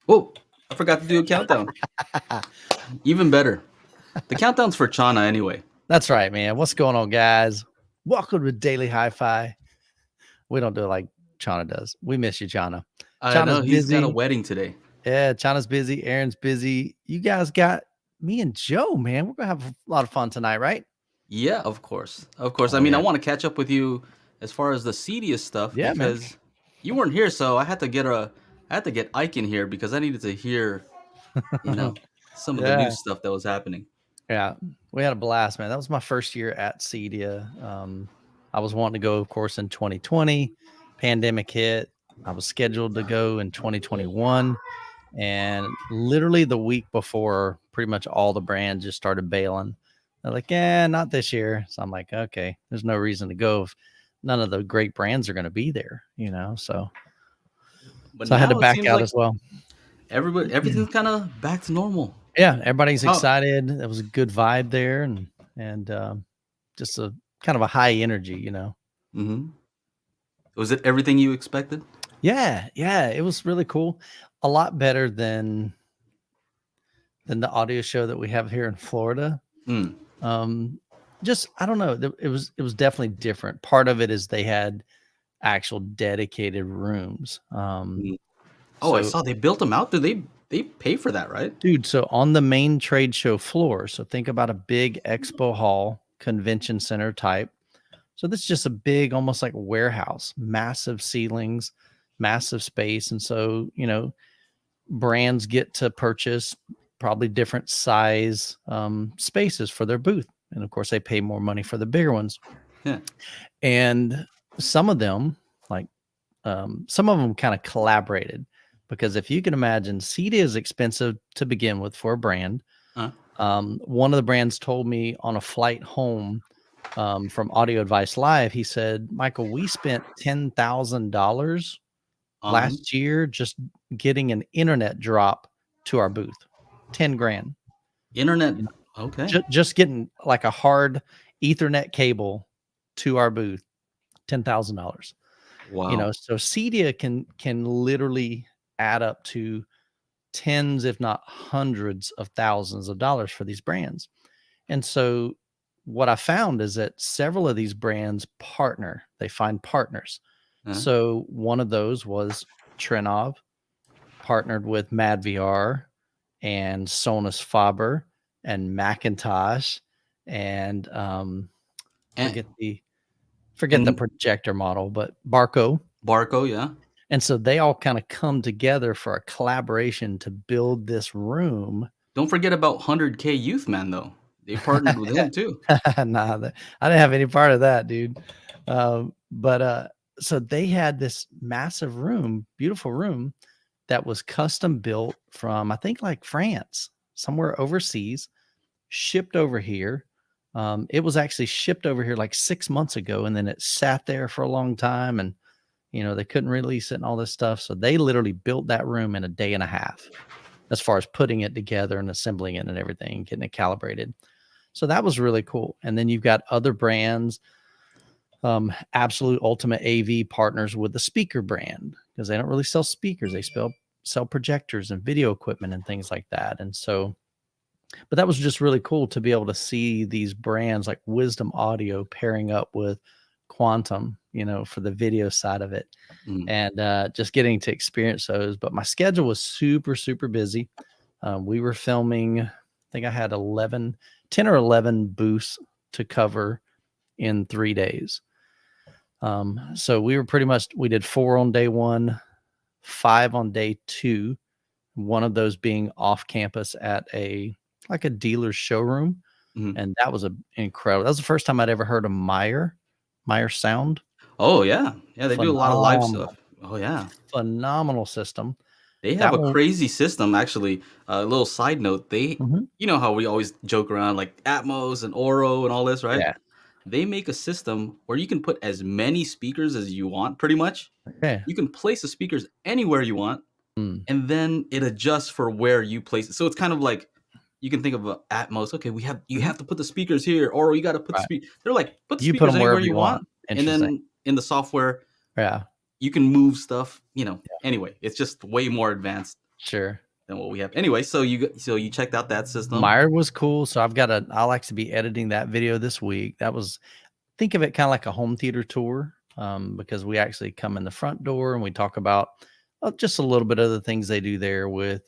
Oh, I forgot to do a countdown. Even better. The countdown's for Chana anyway. That's right, man. What's going on, guys? Welcome to Daily HiFi. We don't do it like Chana does. We miss you, Chana. I Chana's know he's got a busy. wedding today. Yeah, Chana's busy. Aaron's busy. You guys got me and Joe, man. We're gonna have a lot of fun tonight, right? Yeah, of course. Of course. I Oh mean, I yeah. want to catch up with you as far as the seediest stuff Yeah, man. because you weren't here, so I had to get Ike in here because I needed to hear, you know, some of the new Yeah. stuff that was happening. Yeah. We had a blast, man. That was my first year at Cedia. I was wanting to go, of course, in 2020. Pandemic hit. I was scheduled to go in 2021. And literally the week before, pretty much all the brands just started bailing. They're like, yeah, not this year. So I'm like, okay, there's no reason to go if none of the great brands are going to be there, you know? But So I had to now it back seems out like as well. everything's kind of back to normal. Yeah, everybody's How excited. There was a good vibe there, and just a kind of a high energy, you know. hmm Was it everything you expected? Yeah, it was really cool. A lot better than the audio show that we have here in Florida. Mm. Just I don't know. It was definitely different. Part of it is they had actual dedicated rooms. Mm. Oh, I So saw they built them out. Did they pay for that, right? dude, so on the main trade show floor, so think about a big expo hall, convention center type. So this is just a big, almost like warehouse, massive ceilings, massive space. And so, brands get to purchase probably different size spaces for their booth. And of course, they pay more money for the bigger ones. Yeah. And some of them, like some of them kind of collaborated because if you can imagine, CD is expensive to begin with for a brand. Uh, One of the brands told me on a flight home from Audio Advice Live, he said, Michael, we spent $10,000 on last year just getting an internet drop to our booth. 10 grand. internet. You know, Okay. just getting like a hard Ethernet cable to our booth, $10,000. Wow. So Cedia can literally add up to tens, if not hundreds of thousands of dollars for these brands. And so what I found is that several of these brands partner, they find partners. Uh, So one of those was Trenov partnered with MadVR and Sonus Faber and Macintosh and and, forget the and projector model, but Barco. Barco, yeah. And so they all kind of come together for a collaboration to build this room. Don't forget about 100K Youth Man though. They partnered with him too. Nah, I didn't have any part of that, dude. But so they had this massive room, beautiful room that was custom built from, I think, like France, somewhere overseas, shipped over here. It was actually shipped over here like 6 months ago, and then it sat there for a long time, and they couldn't release it and all this stuff. So they literally built that room in a day and a half, as far as putting it together and assembling it and everything, getting it calibrated. So that was really cool. And then you've got other brands. Absolute Ultimate AV partners with the speaker brand because they don't really sell speakers. They sell projectors and video equipment and things like that. And so, but that was just really cool to be able to see these brands like Wisdom Audio pairing up with Quantum, for the video side of it, Mm. and just getting to experience those. But my schedule was super, super busy. We were filming, I think I had 10 or 11 booths to cover in 3 days. So we did 4 on day 1, 5 on day 2, one of those being off campus at a dealer's showroom. Mhm. And that was incredible. That was the first time I'd ever heard of Meyer sound. Oh yeah. Yeah, they do a lot of live Phenomenal, stuff. Oh yeah. phenomenal system. They have That a one. crazy system actually. A little side note, Mhm. you know how we always joke around like Atmos and Oro and all this, right? Yeah. They make a system where you can put as many speakers as you want pretty much. Yeah. You can place the speakers anywhere you want Mm. and then it adjusts for where you place it. So it's kind of like you can think of Atmos. Okay, you Mhm. have to put the speakers here, or you got to put the Right. speak. They're like put the You put speakers them anywhere wherever you you want. want, and Interesting. then in the software Yeah. you can move stuff. Anyway, it's just way more advanced. Sure. than what we have. Anyway, so you checked out that system. Meyer was cool. So I'll actually be editing that video this week. That was, think of it kind of like a home theater tour, because we actually come in the front door and we talk about just a little bit of the things they do there with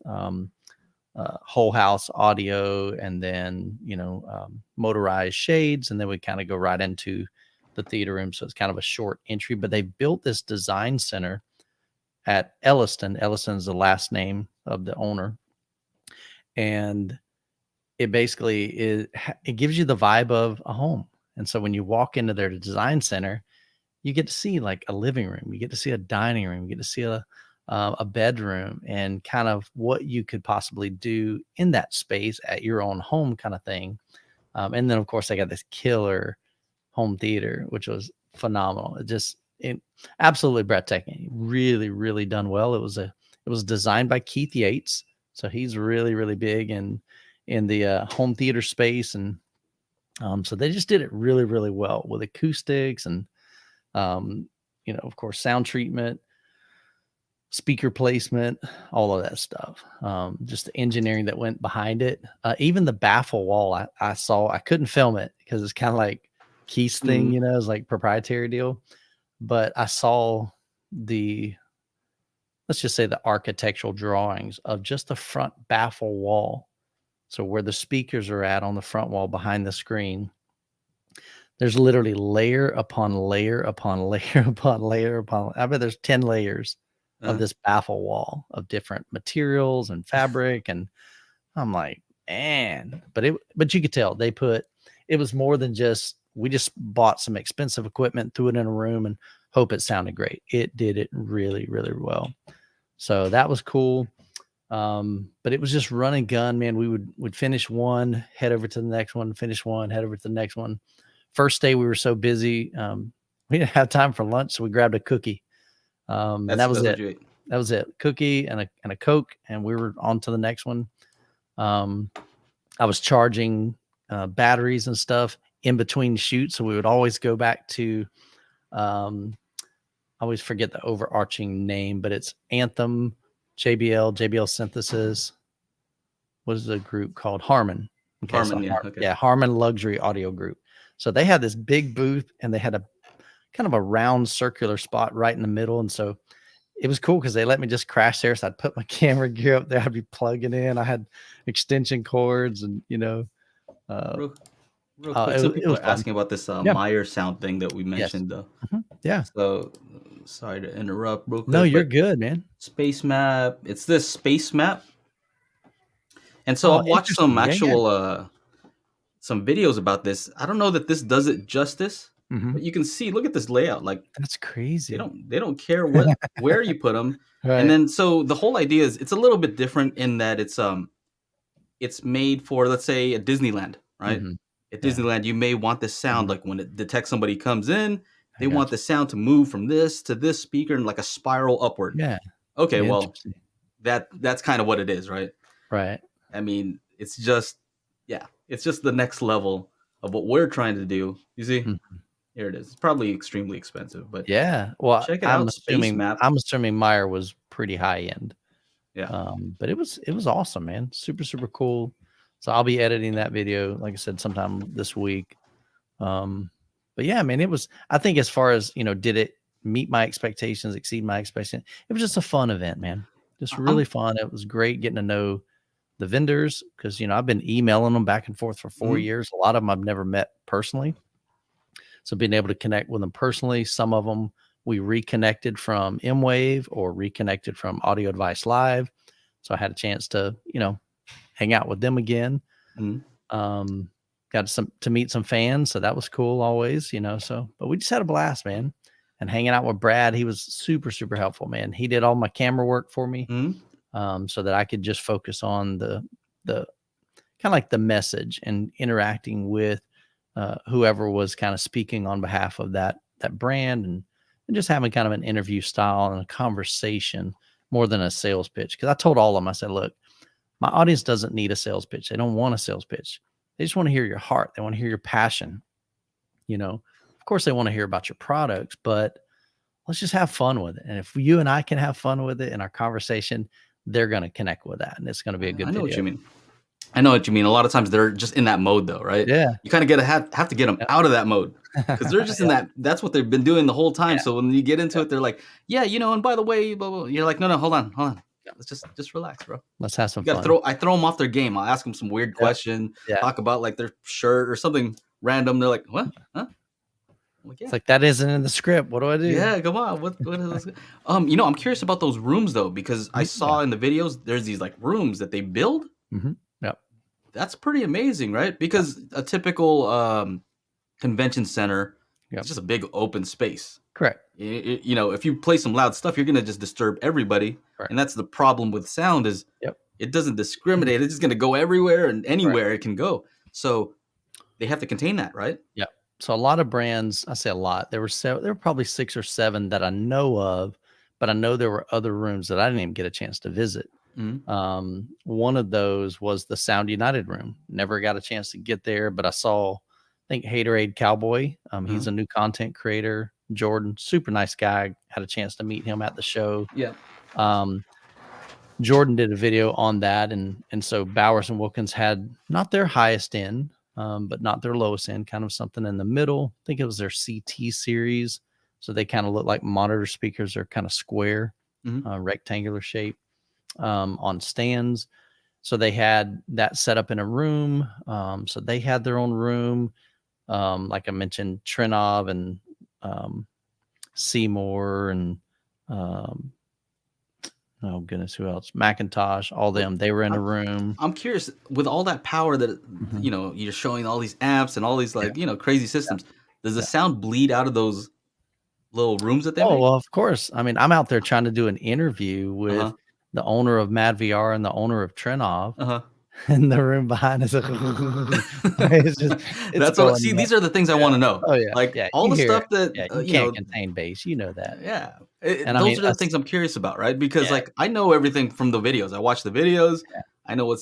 whole house audio, and then motorized shades, and then we kind of go right into the theater room. So it's kind of a short entry, but they built this design center at Elliston. Elliston is the last name of the owner, and it basically it gives you the vibe of a home. And so when you walk into their design center, you get to see like a living room, you get to see a dining room, you get to see a bedroom, and kind of what you could possibly do in that space at your own home, kind of thing. And then of course they got this killer home theater, which was phenomenal. It absolutely breathtaking. Really, really done well. It was designed by Keith Yates, so he's really, really big in the home theater space, and so they just did it really, really well with acoustics and of course, sound treatment, speaker placement, all of that stuff. Just the engineering that went behind it. Even the baffle wall, I saw. I couldn't film it because it's kind of like Keith's thing, Mhm. it's like proprietary deal. But I saw the, let's just say, the architectural drawings of just the front baffle wall. So where the speakers are at on the front wall behind the screen, there's literally layer upon layer upon layer upon layer upon, I bet there's 10 layers of Uh, this baffle wall of different materials and fabric. And I'm like, man, but you could tell it was more than just, we just bought some expensive equipment, threw it in a room and hope it sounded great. It did it really, really well. So that was cool. But it was just run and gun, man. Would finish one, head over to the next one, finish one, head over to the next one. First day we were so busy, we didn't have time for lunch, so we grabbed a cookie. And that was that's what it. you ate. That was it. Cookie and a Coke, and we were on to the next one. Um, I was charging batteries and stuff in between shoots, so we would always go back to. I always forget the overarching name, but it's Anthem, JBL Synthesis. What is the group called? Harman. Okay, so Harmon, yeah, okay. yeah, Harman Luxury Audio Group. So they had this big booth, and they had a kind of a round circular spot right in the middle, and so it was cool because they let me just crash there. So I'd put my camera gear up there, I'd be plugging in. I had extension cords, and uh, Real, real quick, some it people was are fun. asking about this Yeah. Meyer sound thing that we Yes. mentioned. Yeah. So sorry to interrupt, real No, quick, you're but good, man. space map. It's this space map, and so Oh, I've watched some interesting. Yeah, yeah. actual some videos about this. I don't know that this does it justice, Hmm. but you can see. Look at this layout. Like That's crazy. they don't care where you put them. And Right. then so the whole idea is it's a little bit different in that it's made for, let's say, a Disneyland, right? Hmm. At Yeah. Disneyland, you may want this sound Hmm. like when it detects somebody comes in, I they got want the sound to move from this to this speaker in like a spiral upward. you. Yeah. Okay, well, Interesting. that's kind of what it is, right? Right. I mean, it's just yeah, it's just the next level of what we're trying to do. You see? Mhm. Here it is. It's probably extremely expensive, but Yeah. Well, check it out. Space Map. I'm assuming Meyer was pretty high end. Yeah. But it was awesome, man. Super, super cool. So I'll be editing that video, like I said, sometime this week. But yeah, man, I think as far as, did it meet my expectations, exceed my expectations? It was just a fun event, man. Just really I'm fun. It was great getting to know the vendors because, I've been emailing them back and forth for 4 years. A lot of them I've never met personally. So being able to connect with them personally, some of them we reconnected from M-Wave or reconnected from Audio Advice Live. So I had a chance to, hang out with them again. mhm. Um, got to meet some fans, so that was cool always, so but we just had a blast, man. And hanging out with Brad, he was super, super helpful, man. He did all my camera work for me, Mhm. so that I could just focus on the kind of like the message and interacting with whoever was kind of speaking on behalf of that brand, and just having kind of an interview style and a conversation more than a sales pitch. Because I told all of them, I said, look, my audience doesn't need a sales pitch. They don't want a sales pitch. They just want to hear your heart. They want to hear your passion. Of course, they want to hear about your products, but let's just have fun with it. And if you and I can have fun with it in our conversation, they're going to connect with that, and it's going to be a good I know what video. you mean. I know what you mean. A lot of times they're just in that mode though, right? Yeah. You kind of have to get them Yep. out of that mode because they're just in Yeah. that's what they've been doing the whole time. Yeah. So when you get into Yeah. it, they're like, yeah, and by the way, blah, blah. You're like, no, hold on, hold on. Yeah. Let's just relax, bro. Let's have some You got to fun. I throw them off their game. I'll ask them some weird Yep. question, Yeah. talk about like their shirt or something random. They're like, what? Huh? I'm like, yeah. It's like, that isn't in the script. What do I do? Yeah, come on. What is this? I'm curious about those rooms though, because I saw in the videos there's these like rooms that they build. Yep. That's pretty amazing, right? Because a typical convention center is just a big open space. Correct. If you play some loud stuff, you're gonna just disturb everybody, Correct. and that's the problem with sound is Yep. it doesn't discriminate. It's just gonna go everywhere and anywhere it can go. So they have to contain that, right? Yep. So a lot of brands, I say a lot. There were probably 6 or 7 that I know of, but I know there were other rooms that I didn't even get a chance to visit. Mhm. One of those was the Sound United room. Never got a chance to get there, but I think Haterade Cowboy. He's a new content creator. Jordan, super nice guy. Had a chance to meet him at the show. Yeah. Jordan did a video on that, and so Bowers and Wilkins had not their highest end, but not their lowest end, kind of something in the middle. I think it was their CT series. So they kind of look like monitor speakers. They're kind of square, rectangular shape on stands. So they had that set up in a room. So they had their own room. Like I mentioned, Trinov and Seymour and oh goodness, who else? Macintosh, all them. They were in a room. I'm curious, with all that power that you're showing all these amps and all these crazy systems. Does the sound bleed out of those little rooms that they Oh, make? well, of course. I mean, I'm out there trying to do an interview with the owner of Mad VR and the owner of Trinov. And the room behind is it's just That's all. See, these are the things I want to know. Oh yeah, like yeah. all You the hear stuff it. that Yeah, you can't contain bass. You know that. Yeah, And I those mean, are the us- things I'm curious about, right? Because Yeah. like I know everything from the videos. I watch the videos. Yeah. I know I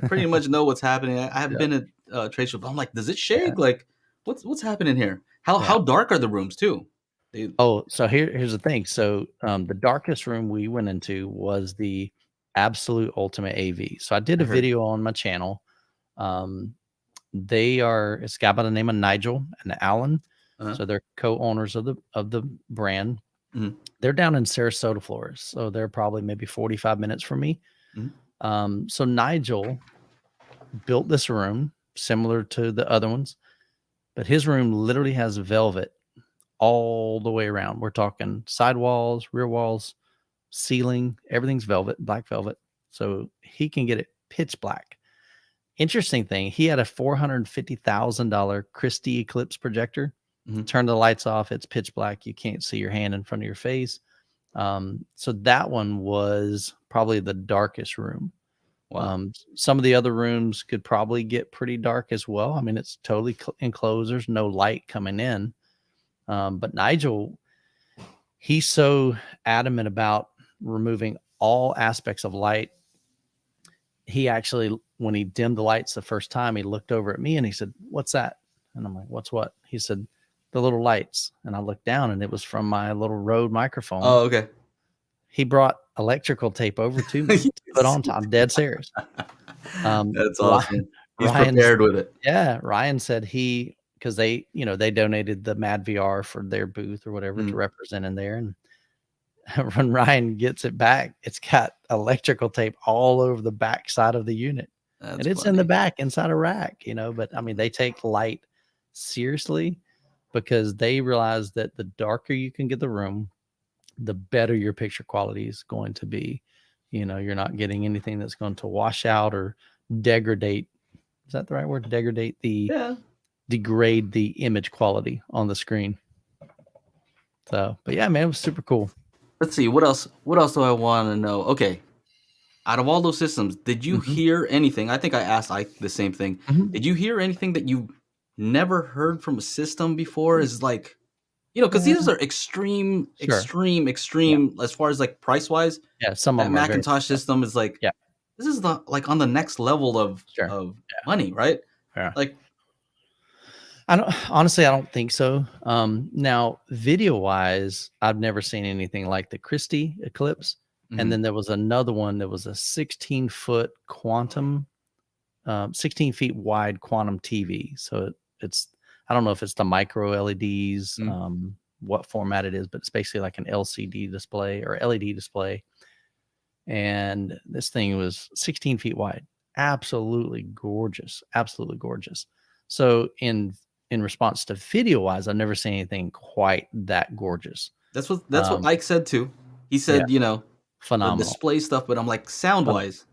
pretty much know what's happening. I have Yeah. been at trade shows, but I'm like, does it shake? Like, what's happening here? How dark are the rooms too? So here's the thing. So the darkest room we went into was the absolute ultimate AV. So I did a heard. video on my channel. It's a guy by the name of Nigel and Alan. So they're co-owners of the brand. They're down in Sarasota, Florida. So they're probably maybe 45 minutes from me. So Nigel built this room similar to the other ones, but his room literally has velvet all the way around. We're talking side walls, rear walls, ceiling, everything's velvet, black velvet. So he can get it pitch black. Interesting thing, he had a $450,000 Christie Eclipse projector. Turn the lights off, it's pitch black. You can't see your hand in front of your face. So that one was probably the darkest room. Wow. Some of the other rooms could probably get pretty dark as well. I mean, it's totally enclosed. There's no light coming in. But Nigel, he's so adamant about removing all aspects of light. He actually, when he dimmed the lights the first time, he looked over at me and he said, "What's that?" And I'm like, "What's what?" He said, "The little lights." And I looked down and it was from my little Rode microphone. Oh, okay. He brought electrical tape over to me to put on top. I'm dead serious. That's awesome. He's Ryan's prepared with it. Yeah. Ryan said because they donated the Mad VR for their booth or whatever to represent in there. And when Ryan gets it back, it's got electrical tape all over the back side of the unit. That's and it's funny. in the back inside a rack, but I mean, they take light seriously because they realize that the darker you can get the room, the better your picture quality is going to be. You're not getting anything that's going to wash out or degrade. Is that the right word? Degrade degrade the image quality on the screen. So, but yeah, man, it was super cool. Let's see. What else do I want to know? Okay. Out of all those systems, did you hear anything? I think I asked Ike the same thing. Did you hear anything that you never heard from a system before? Is like, because these are extreme as far as like price wise. Yeah, some of that them Macintosh system is like, this is like on the next level of money, right? Yeah. Like, I don't think so. Now, video wise, I've never seen anything like the Christie Eclipse. and Mhm. then there was another one that was a 16-foot quantum, 16 feet wide quantum TV. So it's, I don't know if it's the micro LEDs, Mhm. what format it is, but it's basically like an LCD display or LED display. And this thing was 16 feet wide. Absolutely gorgeous. Absolutely gorgeous. So in response to video wise, I've never seen anything quite that gorgeous. That's what Um, Ike said too. He yeah, said, the phenomenal. display stuff, but I'm like, sound Phenomenal. wise,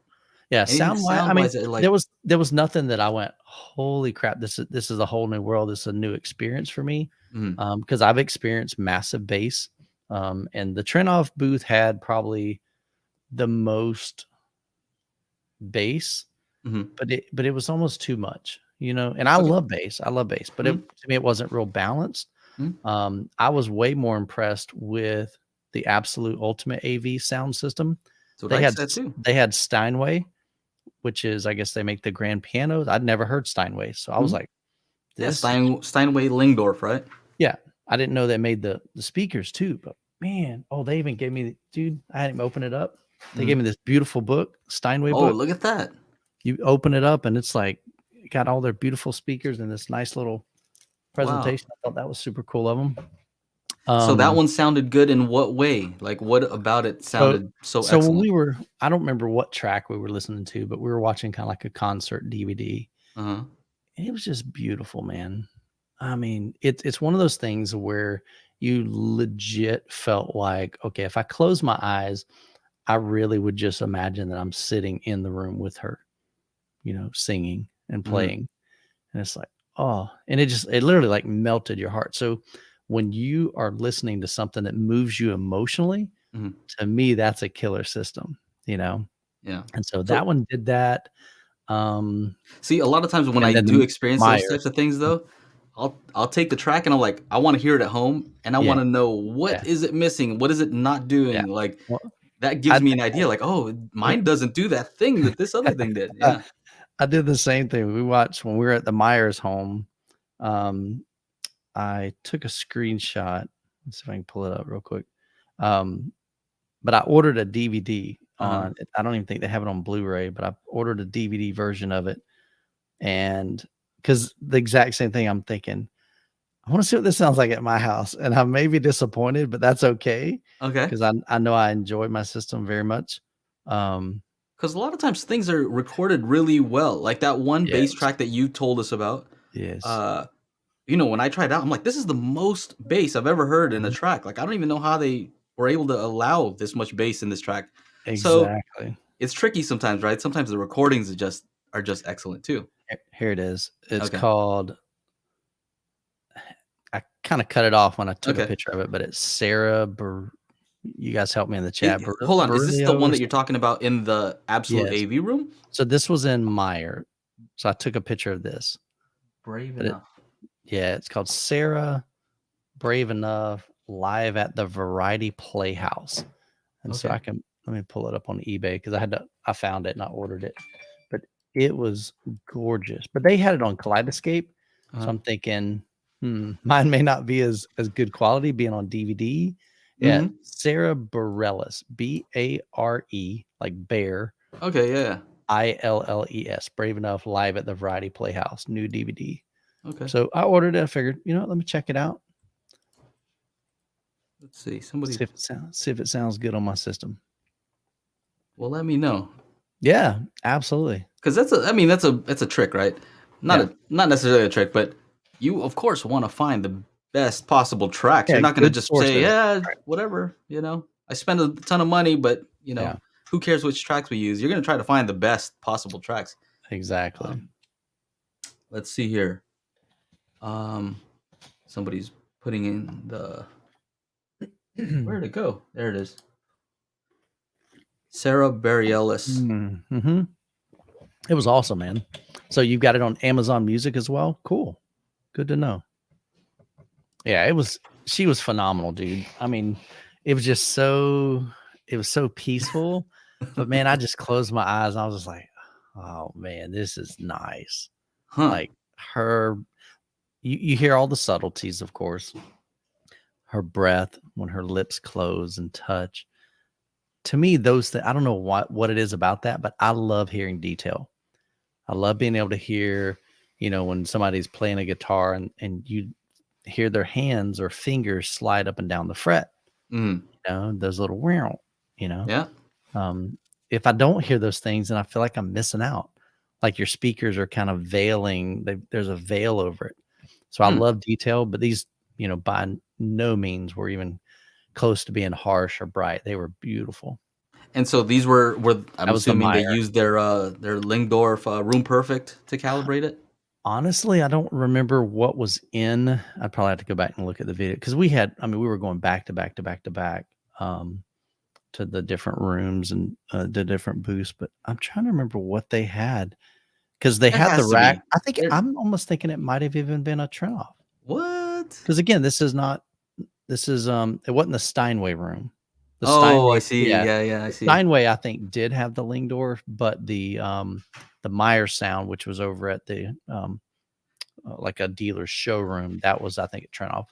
Yeah, anything sound wise, I sound mean, wise that there like, was nothing that I went, "Holy crap, this is a whole new world. This is a new experience for me." mhm, Because I've experienced massive bass, and the Trenoff booth had probably the most bass, mhm, but it was almost too much, and I okay, love bass. I love bass, but it mhm, to me, it wasn't real balanced. mhm. I was way more impressed with the Absolute Ultimate AV sound system. That's what They Ike had said s too. they had Steinway, which is, I guess they make the grand pianos. I'd never heard Steinway, so I was Mhm. like, Yeah, "This is." Steinway Lingdorf, right? Yeah, I didn't know they made the speakers too, but man, oh, they even gave me, dude, I had him open it up. They gave Mhm. me this beautiful book, Steinway Oh, book. look at that. You open it up and it's like got all their beautiful speakers and this nice little Wow. presentation. I thought that was super cool of them. So that Um, one sounded good in what way? Like, what about it so sounded so so when excellent? we were, I don't remember what track we were listening to, but we were watching kinda like a concert DVD, Uh-huh. and it was just beautiful, man. I mean, it's one of those things where you legit felt like, okay, if I close my eyes, I really would just imagine that I'm sitting in the room with her, singing and Mhm, playing. And it's like, oh, and it literally like melted your heart. So when you are listening to something that moves you emotionally, mhm. to me, that's a killer system, you know? Yeah. And so that So, one did that. Um, see, a lot of times when and I then do the experience those Meyer. types of things though, I'll take the track and I'm like, I wanna hear it at home, and I Yeah, wanna know what yeah, is it missing? What is it not yeah. doing? Like, Well, that I gives did me an idea, like, "Oh, the mine doesn't do that thing that this other thing did." uh, Yeah. I did the same thing. We watched when we were at the Myers home. Um, I took a screenshot. Let's see if I can pull it up real quick. Um, but I ordered a DVD Uh-huh. on, I don't even think they have it on Blu-ray, but I ordered a DVD version of it, and because the exact same thing, I'm thinking, "I wanna see what this sounds like at my house," and I may be disappointed, but that's okay Okay. because I know I enjoy my system very much. Um, 'Cause a lot of times things are recorded really well, like that one bass yes, track that you told us about, yes. uh, when I tried it out, I'm like, "This is the most bass I've ever heard in a Mhm. track." Like, I don't even know how they were able to allow this much bass in this track. So, Exactly. it's tricky sometimes, right? Sometimes the recordings are just excellent too. Here it is. It's Okay. called, I kinda cut it off when I took a Okay. picture of it, but it's Sarah you guys help me in the chat. Hold on, is this the Berlioz one or that you're something? talking about in the Absolute Yes. AV room? So this was in Meyer. So I took a picture of this, Brave but enough. yeah, it's called Sarah Brave Enough live at the Variety Playhouse. And so Okay. let me pull it up on eBay because I found it and I ordered it. But it was gorgeous. But they had it on Kaleidoscape. So Uh-huh. I'm thinking, mine may not be as good quality being on DVD. Yeah, Mhm. Sarah Bareilles, Bare, like bear, Okay, yeah, yeah. Illes, Brave Enough live at the Variety Playhouse, new DVD. Okay. So I ordered it. I figured, let me check it out. Let's see, somebody See if it sounds good on my system. well, let me know. Yeah, absolutely. 'Cause that's a trick, right? Yeah. Not necessarily a trick, but you, of course, wanna find the best possible tracks. You're Yeah, not gonna good just say, sources. "Yeah, Right. whatever," you know? I spend a ton of money, but, Yeah, who cares which tracks we use? You're gonna try to find the best possible tracks. exactly. Um, let's see here. Um, somebody's putting in the where'd it go? There it is. Sarah Bareilles. Mhm. It was awesome, man. So you've got it on Amazon Music as well? Cool. Good to know. Yeah, she was phenomenal, dude. I mean, it was so peaceful, but man, I just closed my eyes and I was just like, "Oh man, this is nice." Huh. Like her you hear all the subtleties, of course. Her breath when her lips close and touch. to me, I don't know what it is about that, but I love hearing detail. I love being able to hear, when somebody's playing a guitar and you hear their hands or fingers slide up and down the fret, Mm, those little wow, you know. yeah. Um, if I don't hear those things, then I feel like I'm missing out. Like your speakers are kind of veiling, there's a veil over it. So I Hmm. love detail, but these, by no means were even close to being harsh or bright. They were beautiful. And so these were I'm That was the assuming they Meyer. used their Lingdorf, Room Perfect to calibrate it? Honestly, I don't remember what was in. I'd probably have to go back and look at the video because we were going back to back to back to back to the different rooms and the different booths. But I'm trying to remember what they had because they There had the has to rack. be. I think There I'm almost thinking it might have even been a Trinoff what? because again, it wasn't the Steinway room. The Oh, I Steinway, see. yeah, Yeah, yeah, I the see. Steinway I think did have the Lingdorf, but the Meyer sound, which was over at the like a dealer's showroom. That was, I think, at Trenoff.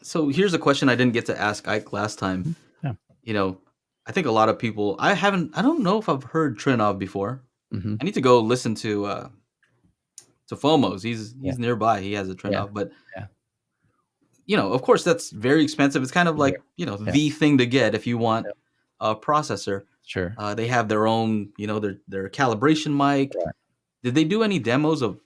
So here's a question I didn't get to ask Ike last time. Mhm. Yeah. You know, I think a lot of people I don't know if I've heard Trinov before. Mhm. I need to go listen to FOMO's. Yeah. He's nearby. He has a Yeah. Trinov, but Yeah. of course that's very expensive. It's kind of Very. like, Yeah. the thing to get if you want Yeah. a processor. Sure. They have their own, their calibration mic. Right. Did they do any demos of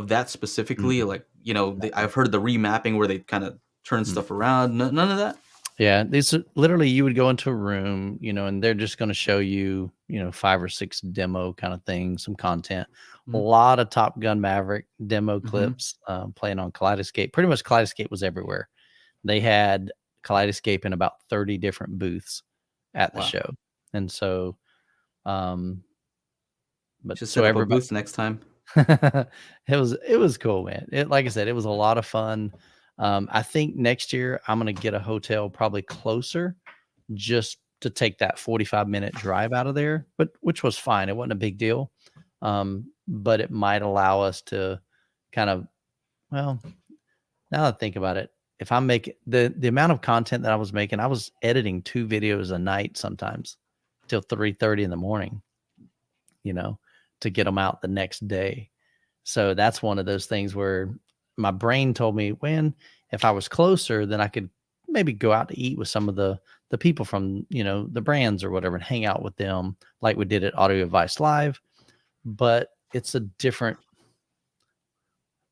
that specifically? Mm-mm. Like, No. I've heard the remapping where they kind of turn Mm. stuff around. None of that. Yeah. These are literally you would go into a room, and they're just going to show you, 5 or 6 demo kind of things, some content. A Mm-hmm. lot of Top Gun Maverick demo Mm-hmm. clips playing on Kaleidoscape. Pretty much Kaleidoscape was everywhere. They had Kaleidoscape in about 30 different booths at the Wow. show. And so, um, but Should so set up a everybody, booth next time. it was cool, man. Like I said, it was a lot of fun. I think next year I'm gonna get a hotel probably closer just to take that 45-minute drive out of there, but which was fine. It wasn't a big deal. But it might allow us to kind of, well, now that I think about it, if I'm making the amount of content that I was making, I was editing 2 videos a night sometimes till 3:30 in the morning, you know, to get them out the next day. So that's one of those things where my brain told me when if I was closer, then I could maybe go out to eat with some of the people from, the brands or whatever and hang out with them like we did at Audio Advice Live. But it's a different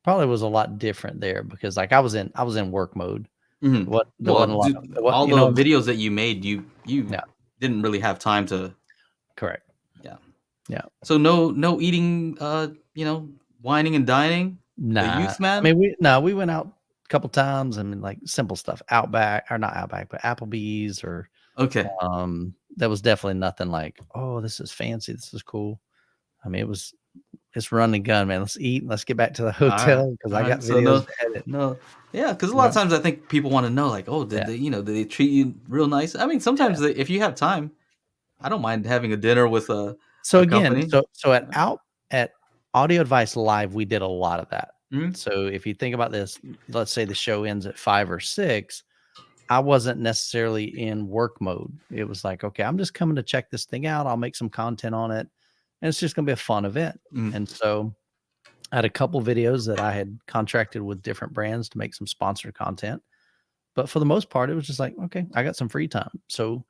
probably was a lot different there because like I was in work mode. Mhm. There Well, wasn't a lot of dude, there wa all you the know videos that you made, you Yeah, didn't really have time to. correct. Yeah. Yeah. So no eating, whining and dining? The Nah. youth I man? mean, we went out a couple times. I mean, like, simple stuff, Outback or not Outback, but Applebee's or, Okay. there was definitely nothing like, "Oh, this is fancy, this is cool." I mean, it's run and gun, man. Let's eat, let's get back to the Alright, hotel because I got alright. So videos no to edit. no yeah, because a lot of Yeah, times I think people wanna know, like, "Oh, yeah, did they treat you real nice?" I mean, yeah. sometimes if you have time, I don't mind having a dinner with So a again, company. so Yeah. at Audio Advice Live, we did a lot of that. Mhm. So if you think about this, let's say the show ends at 5 or 6, I wasn't necessarily in work mode. It was like, "Okay, I'm just coming to check this thing out. I'll make some content on it, and it's just gonna be a fun event." Mm. And so, I had a couple videos that I had contracted with different brands to make some sponsored content, but for the most part, it was just like, "Okay, I got some free time." So,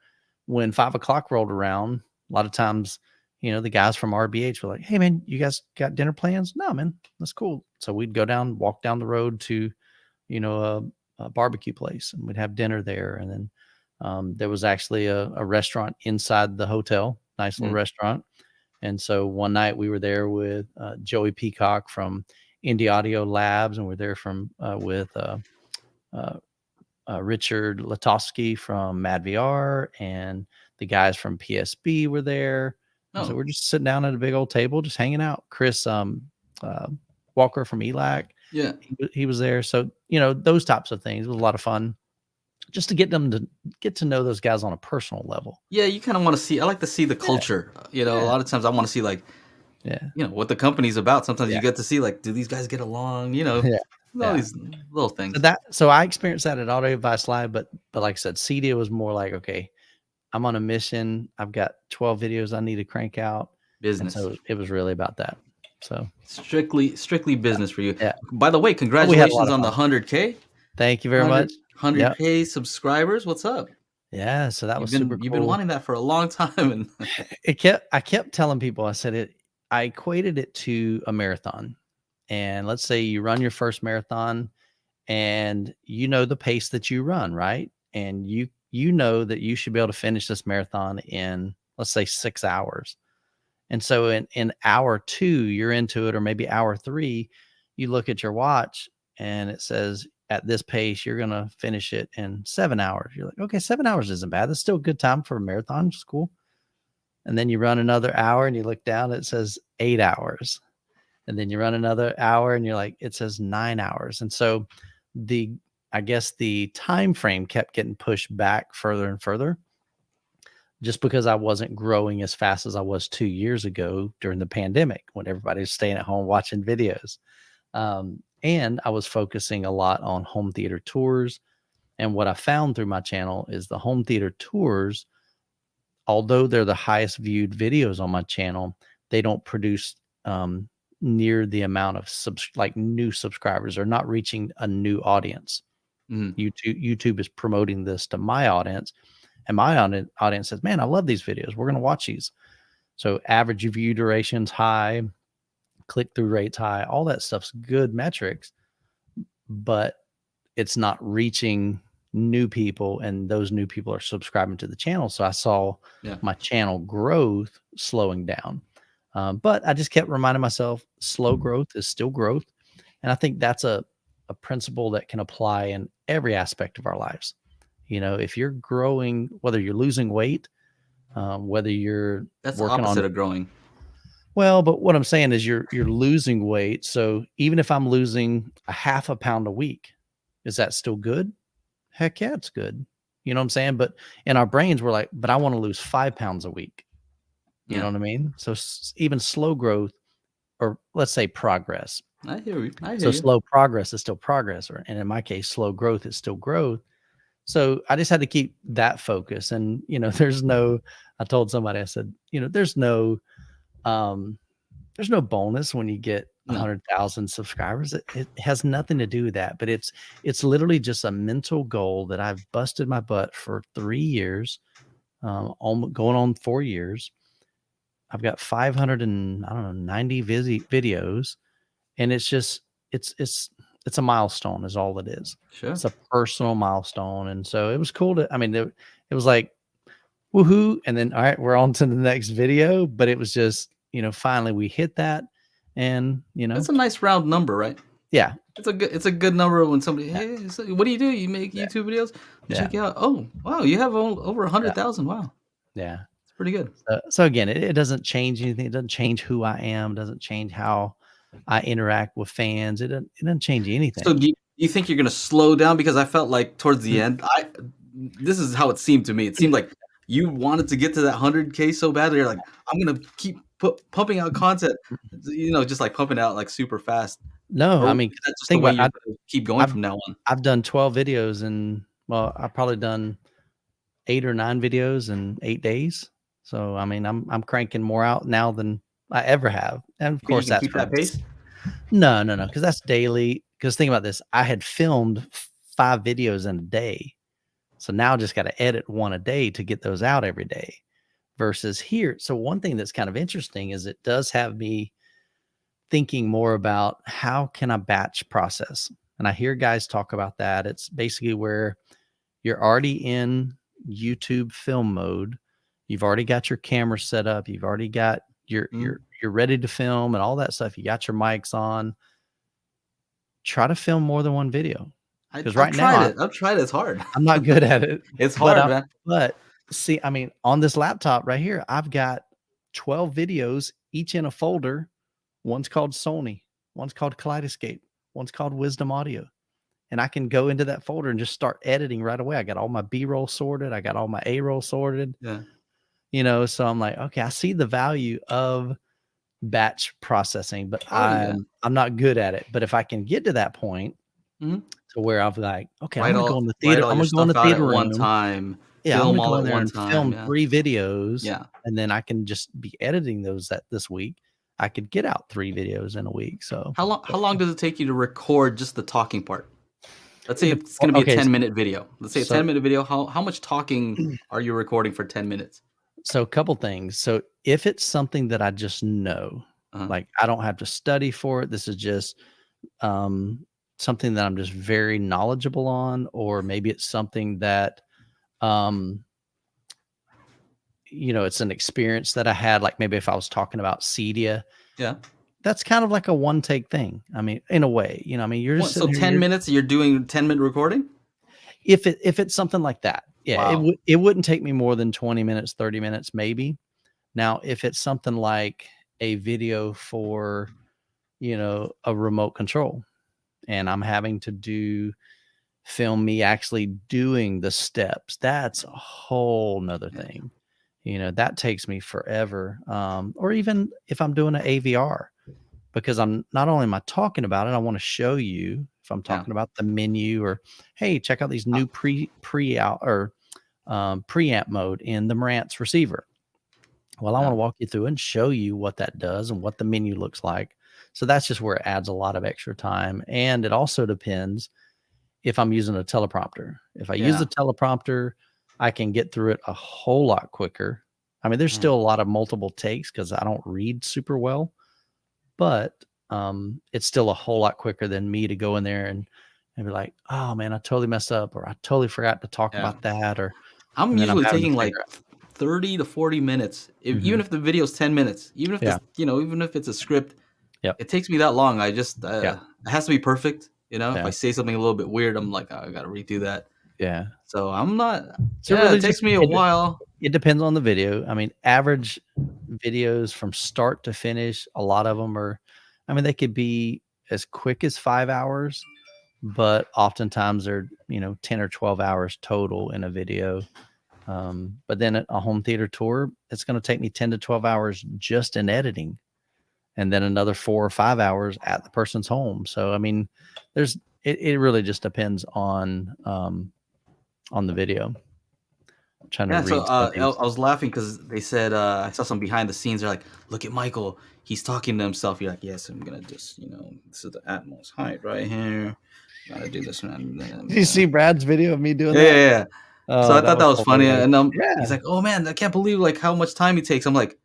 when 5 o'clock rolled around, a lot of times, the guys from RBH were like, "Hey, man, you guys got dinner plans?" "No, man, that's cool." So, we'd walk down the road to a barbecue place, and we'd have dinner there. And then there was actually a restaurant inside the hotel, nice little Mm. restaurant. And so one night we were there with Joey Peacock from Indie Audio Labs, and we're there from with uh, Richard Latowski from Mad VR, and the guys from PSB were there. And so Oh, we're just sitting down at a big old table, just hanging out. Chris uh, Walker from ELAC, yeah. he was there. So, those types of things. It was a lot of fun just to get to know those guys on a personal level. Yeah, you kinda wanna see I like to see the Yeah, culture. A yeah, lot of times I wanna see, like, yeah, what the company's about. Sometimes yeah, you get to see, like, do these guys get along, yeah, all yeah. these little So things. so I experienced that at Auto Advice Live, but like I said, CEDIA was more like, okay, I'm on a mission. I've got 12 videos I need to crank out. And Business. so it was really about that. So Strictly business for you. yeah, By the way, but we had a lot congratulations of on the fun. 100K. Thank you very much. Yep. 100K subscribers. What's up? Yeah. So that was super You've been cool. wanting that for a long time, and I kept telling people, I equated it to a marathon. And let's say you run your first marathon and you know the pace that you run, right? And you know that you should be able to finish this marathon in, let's say, 6 hours. And so in hour 2, you're into it, or maybe hour 3, you look at your watch and it says at this pace, you're going to finish it in 7 hours. You're like, okay, 7 hours isn't bad. That's still a good time for a marathon. It's cool. And then you run another hour and you look down, it says 8 hours. And then you run another hour and you're like, it says 9 hours. And so the, I guess the time frame kept getting pushed back further and further, just because I wasn't growing as fast as I was 2 years ago during the pandemic when everybody was staying at home watching videos. And I was focusing a lot on home theater tours. And what I found through my channel is the home theater tours, although they're the highest viewed videos on my channel, they don't produce near the amount of like new subscribers. They're not reaching a new audience. Mhm. YouTube is promoting this to my audience, and my audience says, "Man, I love these videos. We're going to watch these." So average view duration's high, click through rates high, all that stuff's good metrics, but it's not reaching new people, and those new people are subscribing to the channel. So I saw Yeah. my channel growth slowing down. But I just kept reminding myself, slow growth is still growth. And I think that's a principle that can apply in every aspect of our lives. You know, if you're growing, whether you're losing weight, whether you're That's the working on, opposite of growing. well, but what I'm saying is you're losing weight. So even if I'm losing a half a pound a week, is that still good? Heck yeah, it's good. You know what I'm saying? But in our brains, we're like, but I want to lose 5 pounds a week. You know Yeah. what I mean? So even slow growth, or let's say progress. I hear you. I hear So you. slow progress is still progress, or, and in my case, slow growth is still growth. So I just had to keep that focus. And, you know, I told somebody, I said, you know, um, there's no bonus when you get No. 100,000 subscribers. It has nothing to do with that, but it's literally just a mental goal that I've busted my butt for 3 years, going on 4 years. I've got 500 and I don't know 90 videos, and it's just it's a milestone is all it is. Sure. It's a personal milestone, and so it was cool to. I mean, it was like woohoo, and then all right, we're on to the next video. But it was just, you know, finally we hit that, and you That's know, a nice round number, right? yeah, It's a good number when somebody, yeah, hey, so what do you do? You make yeah, YouTube videos? Let me yeah, check you out. Oh, wow, you have over yeah, 100,000. Wow, yeah. it's pretty good. So again, it doesn't change anything. It doesn't change who I am. It doesn't change how I interact with fans. It doesn't change So anything. do you think you're gonna slow down? Because I felt like towards the Mm. end, I this is how it seemed to me. It seemed like you wanted to get to that 100K so badly. You're like, I'm gonna keep pumping out content, just like pumping out like super fast. No, I Or mean, is that just the think way about you're gonna keep going I've from now on? I've done 12 videos, and well, I've probably done 8 or 9 videos in 8 days. So, I mean, I'm cranking more out now than I ever have. And of You think you course, can that's keep from that pace? no, no, no, because that's daily. Because think about this, I had filmed 5 videos in a day. So now I just gotta edit 1 a day to get those out every day versus here. So one thing that's kind of interesting is it does have me thinking more about how can I batch process? And I hear guys talk about that. It's basically where you're already in YouTube film mode. You've already got your camera set up. You've already got Mhm. you're ready to film and all that stuff. You got your mics on. Try to film more than one video because I've right now tried it. I've tried it. It's hard. I'm not good at it. It's But hard, man. but see, I mean, on this laptop right here, I've got 12 videos, each in a folder. One's called Sony, one's called Kaleidoscape, one's called Wisdom Audio. And I can go into that folder and just start editing right away. I got all my B-roll sorted. I got all my A-roll sorted, Yeah. you know, so I'm like, okay, I see the value of batch processing, but Oh, yeah. I'm not good at it. But if I can get to that point Mhm. to where I'm like, okay, I'm gonna go in the Write theater, all I'm your gonna go in the stuff out theater at one room. time. Yeah, I'm film gonna all go at in there one and time, film yeah. 3 videos, Yeah. and then I can just be editing those that this week. I could get out 3 videos in a week, so How long does it take you to record just the talking part? Let's say it dep it's gonna be a okay, 10-minute video. Let's say a so ten-minute video, how much talking are you recording for 10 minutes? so a couple things. So if it's something that I just know, Uh-huh, like I don't have to study for it, this is just um, something that I'm just very knowledgeable on, or maybe it's something that um, it's an experience that I had. Like maybe if I was talking about Cedia, yeah. that's kind of like a one take thing. I mean, in a way, I mean, you're just What, so sitting here. 10 minutes, you're doing 10-minute recording? If it's something like that, yeah, Wow. it wouldn't take me more than 20 minutes, 30 minutes, maybe. Now, if it's something like a video for a remote control, and I'm having to film me actually doing the steps. That's a whole nother Yeah, thing. That takes me forever. Or even if I'm doing an AVR, because I'm not only am I talking about it, I want to show you if I'm yeah. talking about the menu or hey, check out these new pre out or preamp mode in the Marantz receiver. Well, I want Yeah, to walk you through and show you what that does and what the menu looks like. So that's just where it adds a lot of extra time. And it also depends if I'm using a teleprompter. If I use yeah. the teleprompter, I can get through it a whole lot quicker. I mean, there's Mhm. still a lot of multiple takes because I don't read super well, but it's still a whole lot quicker than me to go in there and be like, oh man, I totally messed up, or I totally forgot to talk Yeah. about that, or I'm and then I'm usually having to taking figure like 30 to 40 minutes, out. even if the video's 10 minutes, even if Yeah. even if it's a script, Yep. it takes me that long. I just, Yeah. it has to be perfect. If I Yeah. say something a little bit weird, I'm like, "Oh, I gotta redo that." Yeah. So I'm not, So yeah, really it just takes me a while. it depends on the video. I mean, average videos from start to finish, a lot of them are I mean, they could be as quick as 5 hours, but oftentimes they're, 10 or 12 hours total in a video. But then at a home theater tour, it's gonna take me 10 to 12 hours just in editing, and then another 4 or 5 hours at the person's home. So, I mean, it really just depends on the video. I'm trying to Yeah, so read some of these. I was laughing because they said I saw some behind the scenes. They're like, "Look at Michael, he's talking to himself." You're like, "Yes, I'm gonna just, this is the Atmos height right here. Gotta do this, Did you man." see Brad's video of me doing Yeah, yeah, that? yeah. So Oh, I that thought was that was funny, hilarious. and he's Yeah, like, "Oh man, I can't believe like how much time he takes." I'm like,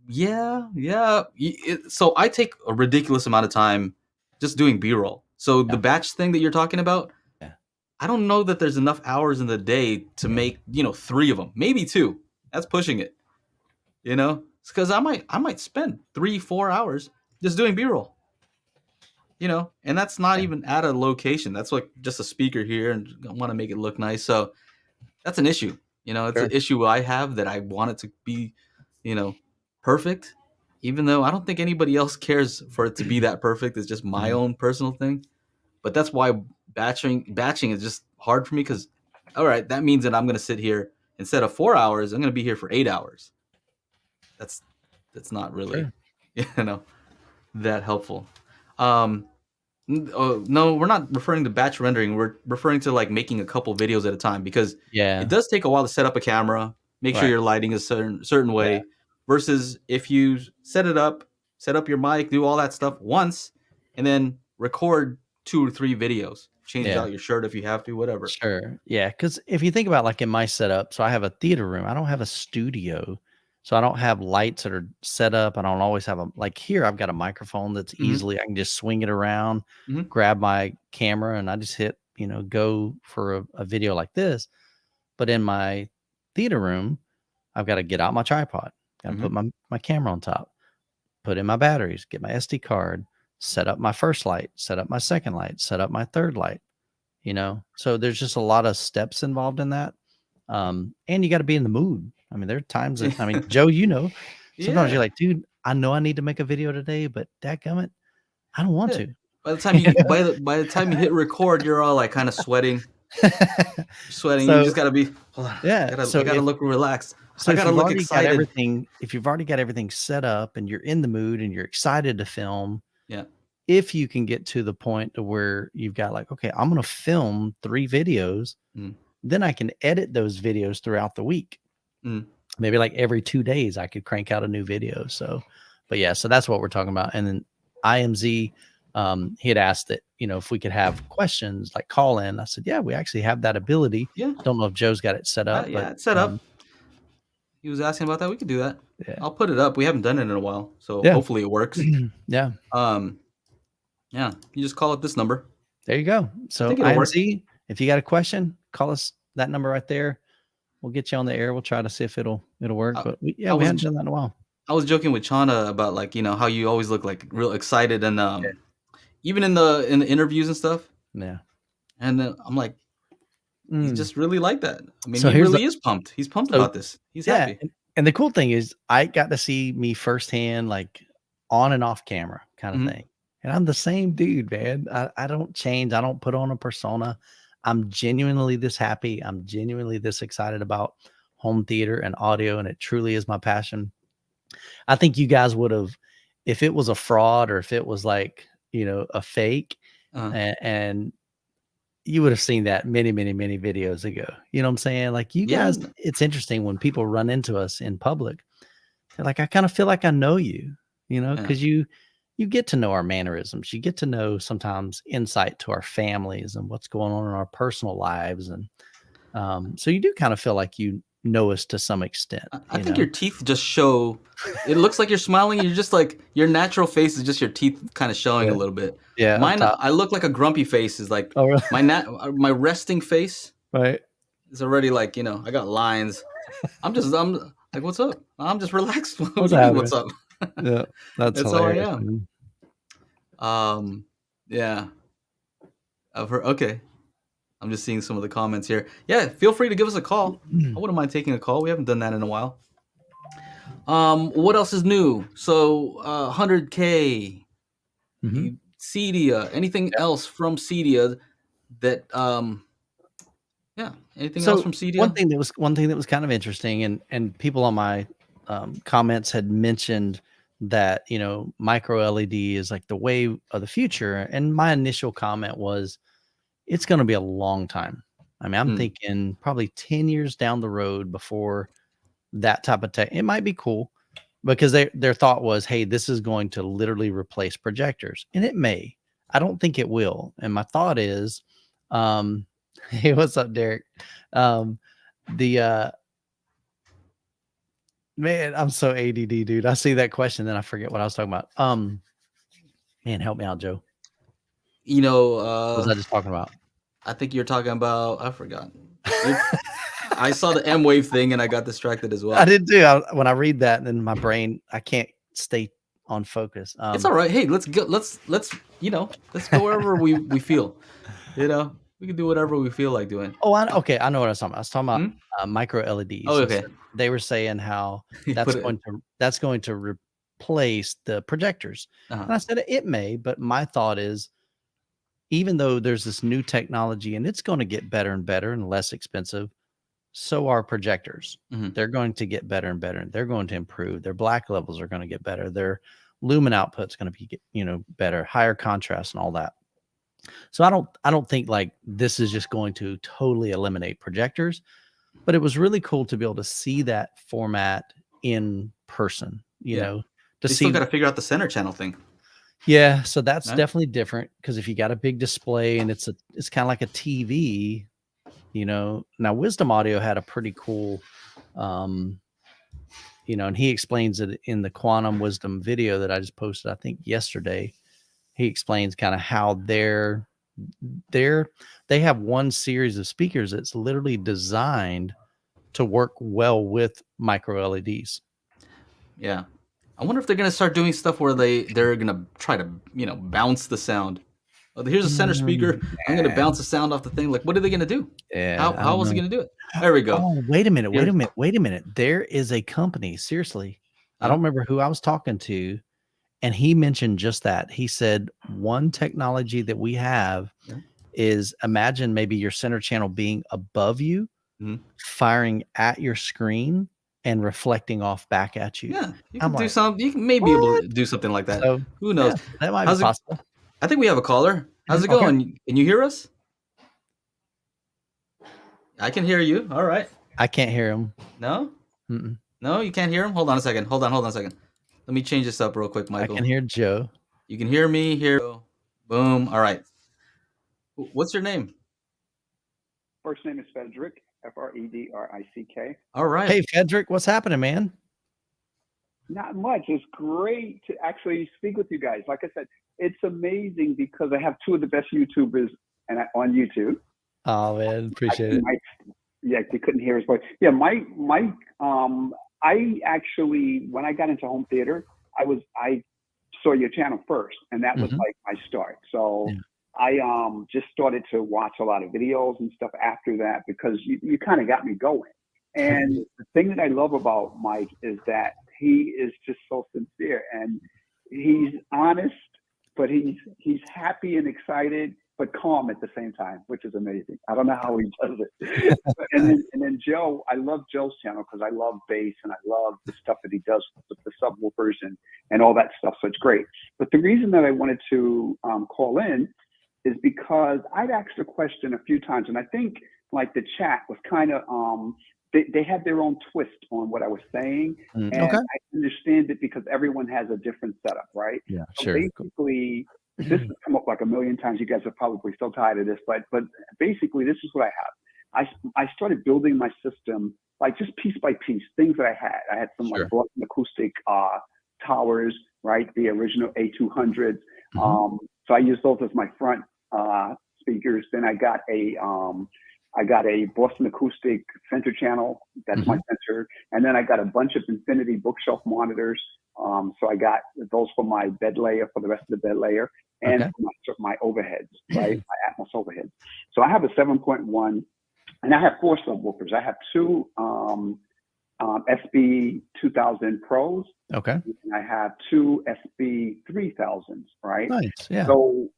"Yeah, yeah." So I take a ridiculous amount of time just doing B-roll. So the yeah, batch thing that you're talking about, yeah, I don't know that there's enough hours in the day to make 3 of them, maybe 2. That's pushing it. Because I might spend 3-4 hours just doing B-roll. And that's not yeah, even at a location. That's like just a speaker here, and I want to make it look nice. So that's an issue. It's an sure. issue I have that I want it to be, you know, perfect. Even though I don't think anybody else cares for it to be that perfect. It's just my Mhm. own personal thing. But that's why batching is just hard for me because, all right, that means that I'm gonna sit here instead of 4 hours, I'm gonna be here for 8 hours. That's that's not really, Sure. you know, that helpful. Um, oh, no, we're not referring to batch rendering. We're referring to like making a couple videos at a time because it Yeah, does take a while to set up a camera, make sure right. your lighting is certain Yeah, way, versus if you set up your mic, do all that stuff once, and then record 2 or 3 videos. Change yeah. out your shirt if you have to, whatever. Sure. Yeah, because if you think about, like, in my setup, so I have a theater room. I don't have a studio, so I don't have lights that are set up. I don't always have a like, here, I've got a microphone that's Hmm. easily I can just swing it around, Hmm. grab my camera, and I just hit, go for a video like this. But in my theater room, I've gotta get out my tripod, gotta put Hmm. my camera on top, put in my batteries, get my SD card, set up my first light, set up my second light, set up my third light. So there's just a lot of steps involved in that. And you got to be in the mood. I mean, there are times that, I mean, Joe, sometimes you're Yeah. like, dude, I know I need to make a video today, but dadgummit, I don't want Yeah. to. By the time you hit record, you're all like kind of sweating. You're sweating. You So just gotta be. Hold on. I yeah, gotta. I gotta look relaxed. so I if gotta you've look already got excited. everything, if you've already got everything set up and you're in the mood and you're excited to film, Yeah. if you can get to the point to where you've got like, okay, I'm gonna film 3 videos, Mm. then I can edit those videos throughout the week. Mm. Maybe like every 2 days I could crank out a new video. So, but yeah, so that's what we're talking about. And then IMZ, he had asked that, if we could have questions like call in. I said, yeah, we actually have that ability. Yeah. Don't know if Joe's got it set up, but Yeah, it's set up. He was asking about that. We could do that. yeah, I'll put it up. We haven't done it in a while, so yeah, hopefully it works. yeah. Um, yeah, you just call it this number. There you go. I So think it'll work. IMZ, if you got a question, call us that number right there. We'll get you on the air. We'll try to see if it'll work. I, But we I was hadn't done that in a while. I was joking with Chana about like how you always look like real excited and Yeah. even in the interviews and stuff. Yeah. And then I'm like, he's Mm. just really like that. I mean, So he here's the really is pumped. He's pumped so about this. He's yeah, happy. and the cool thing is I got to see me firsthand, like on and off camera kind of Mhm. thing. And I'm the same dude, man. I don't change. I don't put on a persona. I'm genuinely this happy. I'm genuinely this excited about home theater and audio, and it truly is my passion. I think you guys would have, if it was a fraud or if it was like, a fake, Uh, and you would have seen that many, many, many videos ago. You know what I'm saying? Like you yeah, guys, it's interesting when people run into us in public. They're like, I kind of feel like I know you, yeah. because you get to know our mannerisms. You get to know sometimes insight to our families and what's going on in our personal lives. And so you do kind of feel like you know us to some extent, I think your teeth just show. It looks like you're smiling. You're just like your natural face is just your teeth kind of showing Yeah. a little bit. Yeah, up Mine, top. I look like a grumpy face. Is like Oh, really? my resting face Right. is already like I got lines. I'm like, what's up? I'm just relaxed. What What's do you mean, happening? what's up? Yeah, that's That's how I hilarious, am. man. Yeah, I've heard. Okay, I'm just seeing some of the comments here. Yeah, feel free to give us a call. I wouldn't mind taking a call. We haven't done that in a while. What else is new? So, 100K, Mhm. Cedia. Anything Yep. else from Cedia that yeah, anything else So from one Cedia? thing that was kind of interesting, and people on my comments had mentioned that micro LED is like the way of the future, and my initial comment was it's going to be a long time. I mean, I'm Hmm. thinking probably 10 years down the road before that type of tech. It might be cool because their thought was, hey, this is going to literally replace projectors, and it may. I don't think it will. And my thought is, um, hey, what's up, Derek? Um, the Man, I'm so ADD, dude. I see that question, then I forget what I was talking about. Man, help me out, Joe. You know, What was I just talking about? I think you're talking about. I forgot. You, I saw the M wave thing and I got distracted as I well. did too. When I read that, then my brain, I can't stay on focus. It's all right. Hey, let's go. Let's go wherever we feel. We can do whatever we feel like doing. Oh, okay. I know what I was talking about. I was talking about Hmm? micro Oh, LEDs. And okay. so they were saying how You put it. that's going to replace the projectors. Uh-huh. And I said it may, but my thought is, even though there's this new technology and it's going to get better and better and less expensive, so are projectors. Hmm. They're going to get better and better, and they're going to improve. Their black levels are going to get better. Their lumen output's going to be better, higher contrast, and all that. So I don't think like this is just going to totally eliminate projectors, but it was really cool to be able to see that format in person. Yeah. To They still see. got to figure out the center channel thing. Yeah, so that's Right? definitely different because if you got a big display and it's kind of like a TV. Now Wisdom Audio had a pretty cool, um, and he explains it in the Quantum Wisdom video that I just posted, I think yesterday. He explains kind of how they have one series of speakers that's literally designed to work well with micro LEDs. Yeah. I wonder if they're gonna start doing stuff where they're gonna try to bounce the sound. Oh, here's a center speaker. I'm gonna Man. bounce the sound off the thing. Like, what are they gonna do? Yeah, I How don't else are know. they gonna do it? There we go. Oh, wait a minute, wait Here. a minute, wait a minute. There is a company, seriously. I Huh? don't remember who I was talking to, and he mentioned just that. He said, one technology that we have Yeah. is imagine maybe your center channel being above you, Mhm. firing at your screen and reflecting off back at you. Yeah, you I'm can do like, some. You can maybe able what? to do something like that. So, Who yeah, knows? that might be How's it? possible. I think we have a caller. How's it Okay. going? Can you hear us? I can hear you. All right. I can't hear him. No? Mm-mm. No, you can't hear him? Hold on a second. Hold on a second. Let me change this up real quick, I Michael. can hear Joe. You can hear me, boom. All right. What's your name? First name is Frederick, Fredrick. All right. Hey, Frederick, what's happening, man? Not much. It's great to actually speak with you guys. Like I said, it's amazing because I have two of the best YouTubers on YouTube. Oh man, appreciate it. Yeah, they couldn't hear his voice. Yeah, I actually, when I got into home theater, I saw your channel first, and that was like my start. So Yeah. I just started to watch a lot of videos and stuff after that because you kind of got me going. And the thing that I love about Mike is that he is just so sincere and he's honest, but he's happy and excited, but calm at the same time, which is amazing. I don't know how he does it. and then Joe, I love Joe's channel because I love bass and I love the stuff that he does with the subwoofers and all that stuff. So it's great. But the reason that I wanted to call in is because I'd asked a question a few times, and I think like the chat was kind of they had their own twist on what I was saying, and Okay. I understand it because everyone has a different setup, right? Yeah, So sure. basically, this has come up like a million times. You guys are probably so tired of this, but basically, this is what I have. I started building my system like just piece by piece, things that I had. I had some like Boston acoustic towers, right? The original A200s. So I used those as my front speakers. Then I got a Boston acoustic center channel. That's my center. And then I got a bunch of Infinity bookshelf monitors. So I got those for my bed layer, for the rest of the bed layer, and for my overheads, right? My Atmos overheads. So I have a 7.1, and I have 4 subwoofers. I have 2 SB 2000 Pros. Okay. And I have 2 SB 3000s, right? Nice. Yeah. So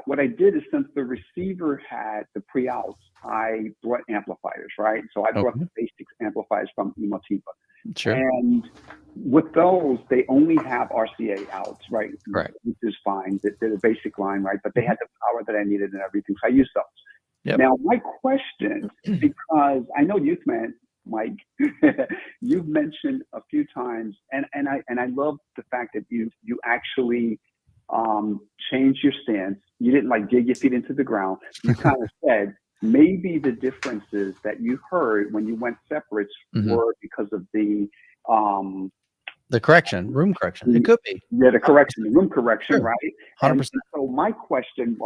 what I did is since the receiver had the pre-outs, I brought amplifiers, right? So I brought the basic amplifiers from Emotiva. Sure. And with those, they only have RCA outs, right? Correct. Which is fine. They're the basic line, right? But they had the power that I needed and everything. So I used those. Yep. Now, my question, because I know Youth Man, Mike, you've mentioned a few times, and I love the fact that you actually changed your stance. You didn't like dig your feet into the ground. You kind of said maybe the differences that you heard when you went separates were because of the room correction. It could be. Yeah, the room correction, right? 100%. And so my question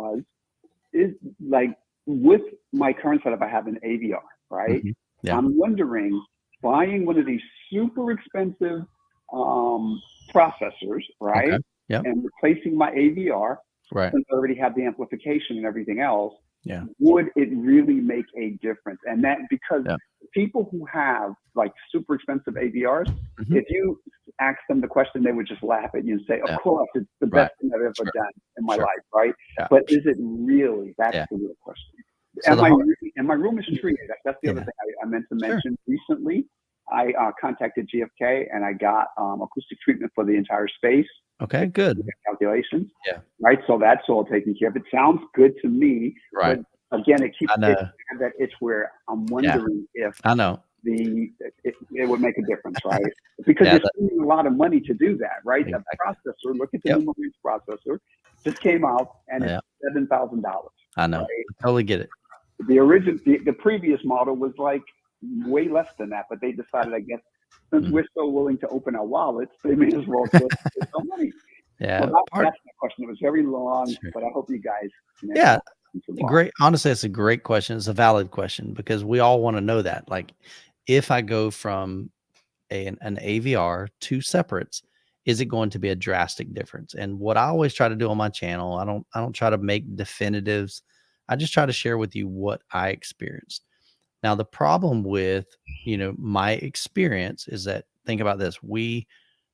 is like with my current setup, I have an AVR, right? Yeah. I'm wondering, buying one of these super expensive processors, right? Okay. Yep. And replacing my AVR, right? Since I already have the amplification and everything else, yeah, would it really make a difference? And that because people who have like super expensive AVRs, if you ask them the question, they would just laugh at you and say, "Of course, it's the best thing I've ever done in my life, right?" Yeah. But is it really? That's the real question. So and my room is treated. That's the other thing I meant to mention. Recently, I contacted GFK and I got acoustic treatment for the entire space. Okay, good. Calculations. Yeah. Right. So that's all taken care of. It sounds good to me. Right. But again, it keeps that itch where I'm wondering if I know it would make a difference, right? Because you're spending a lot of money to do that, right? Exactly. The processor, look at the new Marines processor, just came out and it's $7,000. I know. Right? I totally get it. The previous model was like way less than that, but they decided, I guess, since we're so willing to open our wallets, they may as well just put some money. Yeah. Well, that's my question. It was very long, but I hope you guys. Great. Honestly, it's a great question. It's a valid question because we all want to know that. Like, if I go from an AVR to separates, is it going to be a drastic difference? And what I always try to do on my channel, I don't try to make definitives. I just try to share with you what I experienced. Now, the problem with, my experience is that, think about this. We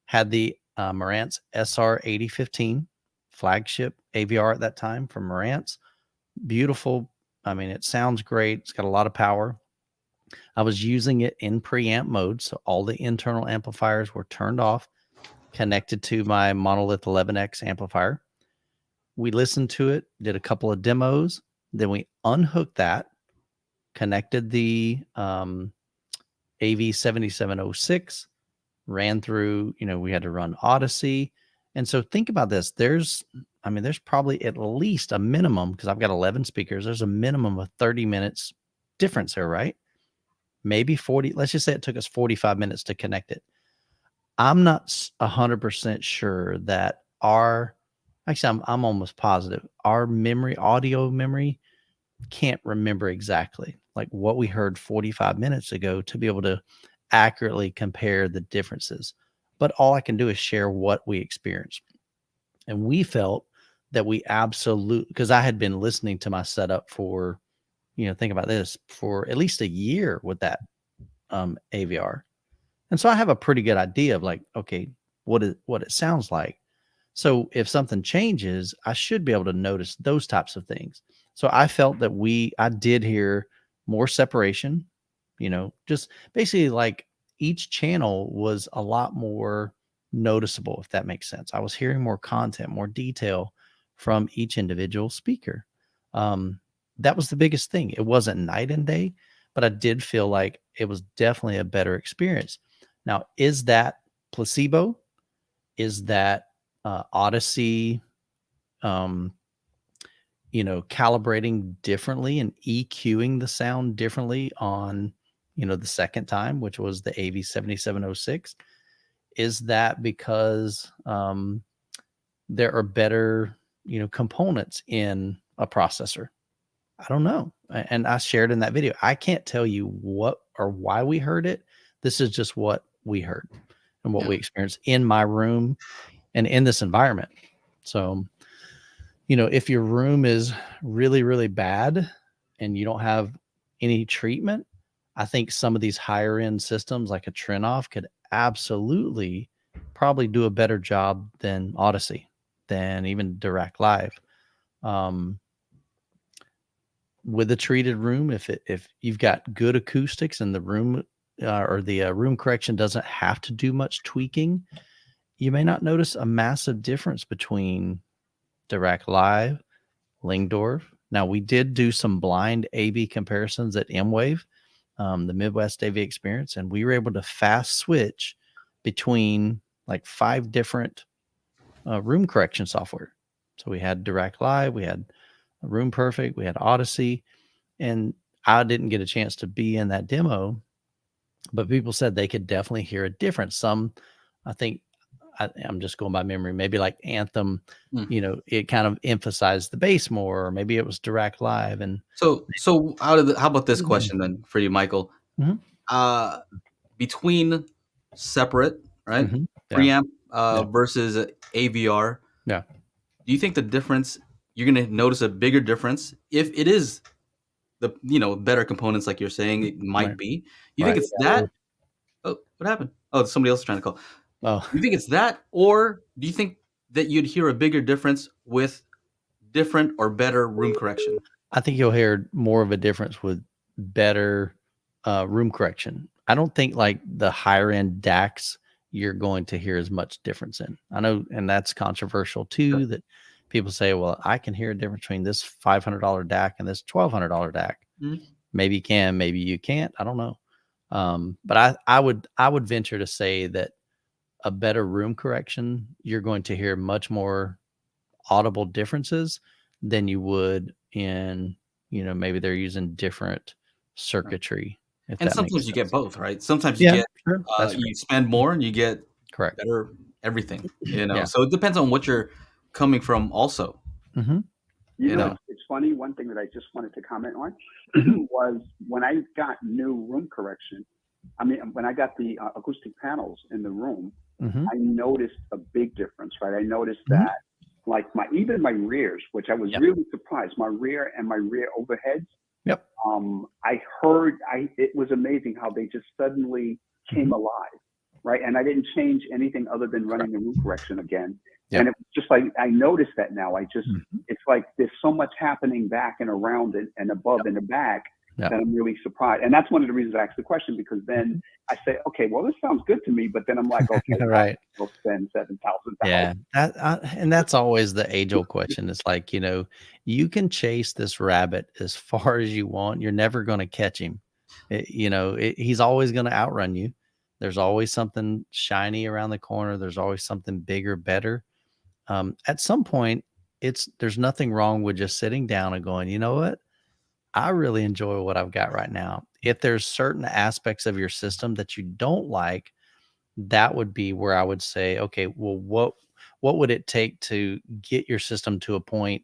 had the Marantz SR 8015 flagship AVR at that time from Marantz. Beautiful. I mean, it sounds great. It's got a lot of power. I was using it in preamp mode. So all the internal amplifiers were turned off, connected to my Monolith 11X amplifier. We listened to it, did a couple of demos. Then we unhooked that, connected the AV7706, ran through, we had to run Odyssey. And so think about this. There's probably at least a minimum, because I've got 11 speakers, there's a minimum of 30 minutes difference here, right? Maybe 40. Let's just say it took us 45 minutes to connect it. I'm not 100% sure that actually, I'm almost positive our audio memory can't remember exactly like what we heard 45 minutes ago to be able to accurately compare the differences. But all I can do is share what we experienced. And we felt that we absolutely, because I had been listening to my setup for, think about this, for at least a year with that AVR. And so I have a pretty good idea of like, okay, what it sounds like. So if something changes, I should be able to notice those types of things. So I felt that I did hear more separation, just basically like each channel was a lot more noticeable, if that makes sense. I was hearing more content, more detail from each individual speaker. That was the biggest thing. It wasn't night and day, but I did feel like it was definitely a better experience. Now, is that placebo? Is that Odyssey, calibrating differently and EQing the sound differently on, the second time, which was the AV7706? Is that because there are better, components in a processor? I don't know. And I shared in that video. I can't tell you what or why we heard it. This is just what we heard and what we experienced in my room and in this environment. So, if your room is really, really bad and you don't have any treatment, I think some of these higher end systems like a Trinoff could absolutely probably do a better job than Odyssey, than even Direct Live. With a treated room, if you've got good acoustics and the room or the room correction doesn't have to do much tweaking, you may not notice a massive difference between Direct Live, Lingdorf. Now, we did do some blind AV comparisons at M-Wave, the Midwest AV Experience, and we were able to fast switch between like 5 different room correction software. So we had Direct Live, we had Room Perfect, we had Odyssey, and I didn't get a chance to be in that demo, but people said they could definitely hear a difference. Some, I think, I'm just going by memory, maybe like Anthem, it kind of emphasized the bass more, or maybe it was Direct Live. And so how about this question then for you, Michael? Between separate, right, preamp versus AVR, yeah, do you think the difference, you're going to notice a bigger difference if it is the better components like you're saying it might be? You think it's that? Oh, what happened? Oh, somebody else is trying to call. Oh, you think it's that, or do you think that you'd hear a bigger difference with different or better room correction? I think you'll hear more of a difference with better room correction. I don't think like the higher end DACs you're going to hear as much difference in. I know, and that's controversial too, that people say, well, I can hear a difference between this $500 DAC and this $1,200 DAC. Mm-hmm. Maybe you can, maybe you can't. I don't know. But I would venture to say that a better room correction, you're going to hear much more audible differences than you would in, maybe they're using different circuitry. And sometimes you get both, right? Sometimes you get, you spend more and you get better everything, So it depends on what you're coming from also. Mm-hmm. It's funny. One thing that I just wanted to comment on was when I got new room correction, when I got the acoustic panels in the room, I noticed a big difference, right? I noticed that like even my rears, which I was really surprised, my rear and my rear overheads. Yep. I heard, it was amazing how they just suddenly came alive, right? And I didn't change anything other than running the room correction again. Yep. And it was just like, I noticed that now. It's like there's so much happening back and around it and above in the back Yeah. then I'm really surprised. And that's one of the reasons I asked the question, because then I say, okay, well, this sounds good to me, but then I'm like, okay, Right. I'll spend $7,000. Yeah. And that's always the age-old question. It's like, you can chase this rabbit as far as you want. You're never going to catch him. He's always going to outrun you. There's always something shiny around the corner. There's always something bigger, better. At some point, there's nothing wrong with just sitting down and going, you know what? I really enjoy what I've got right now. If there's certain aspects of your system that you don't like, that would be where I would say, okay, well, what would it take to get your system to a point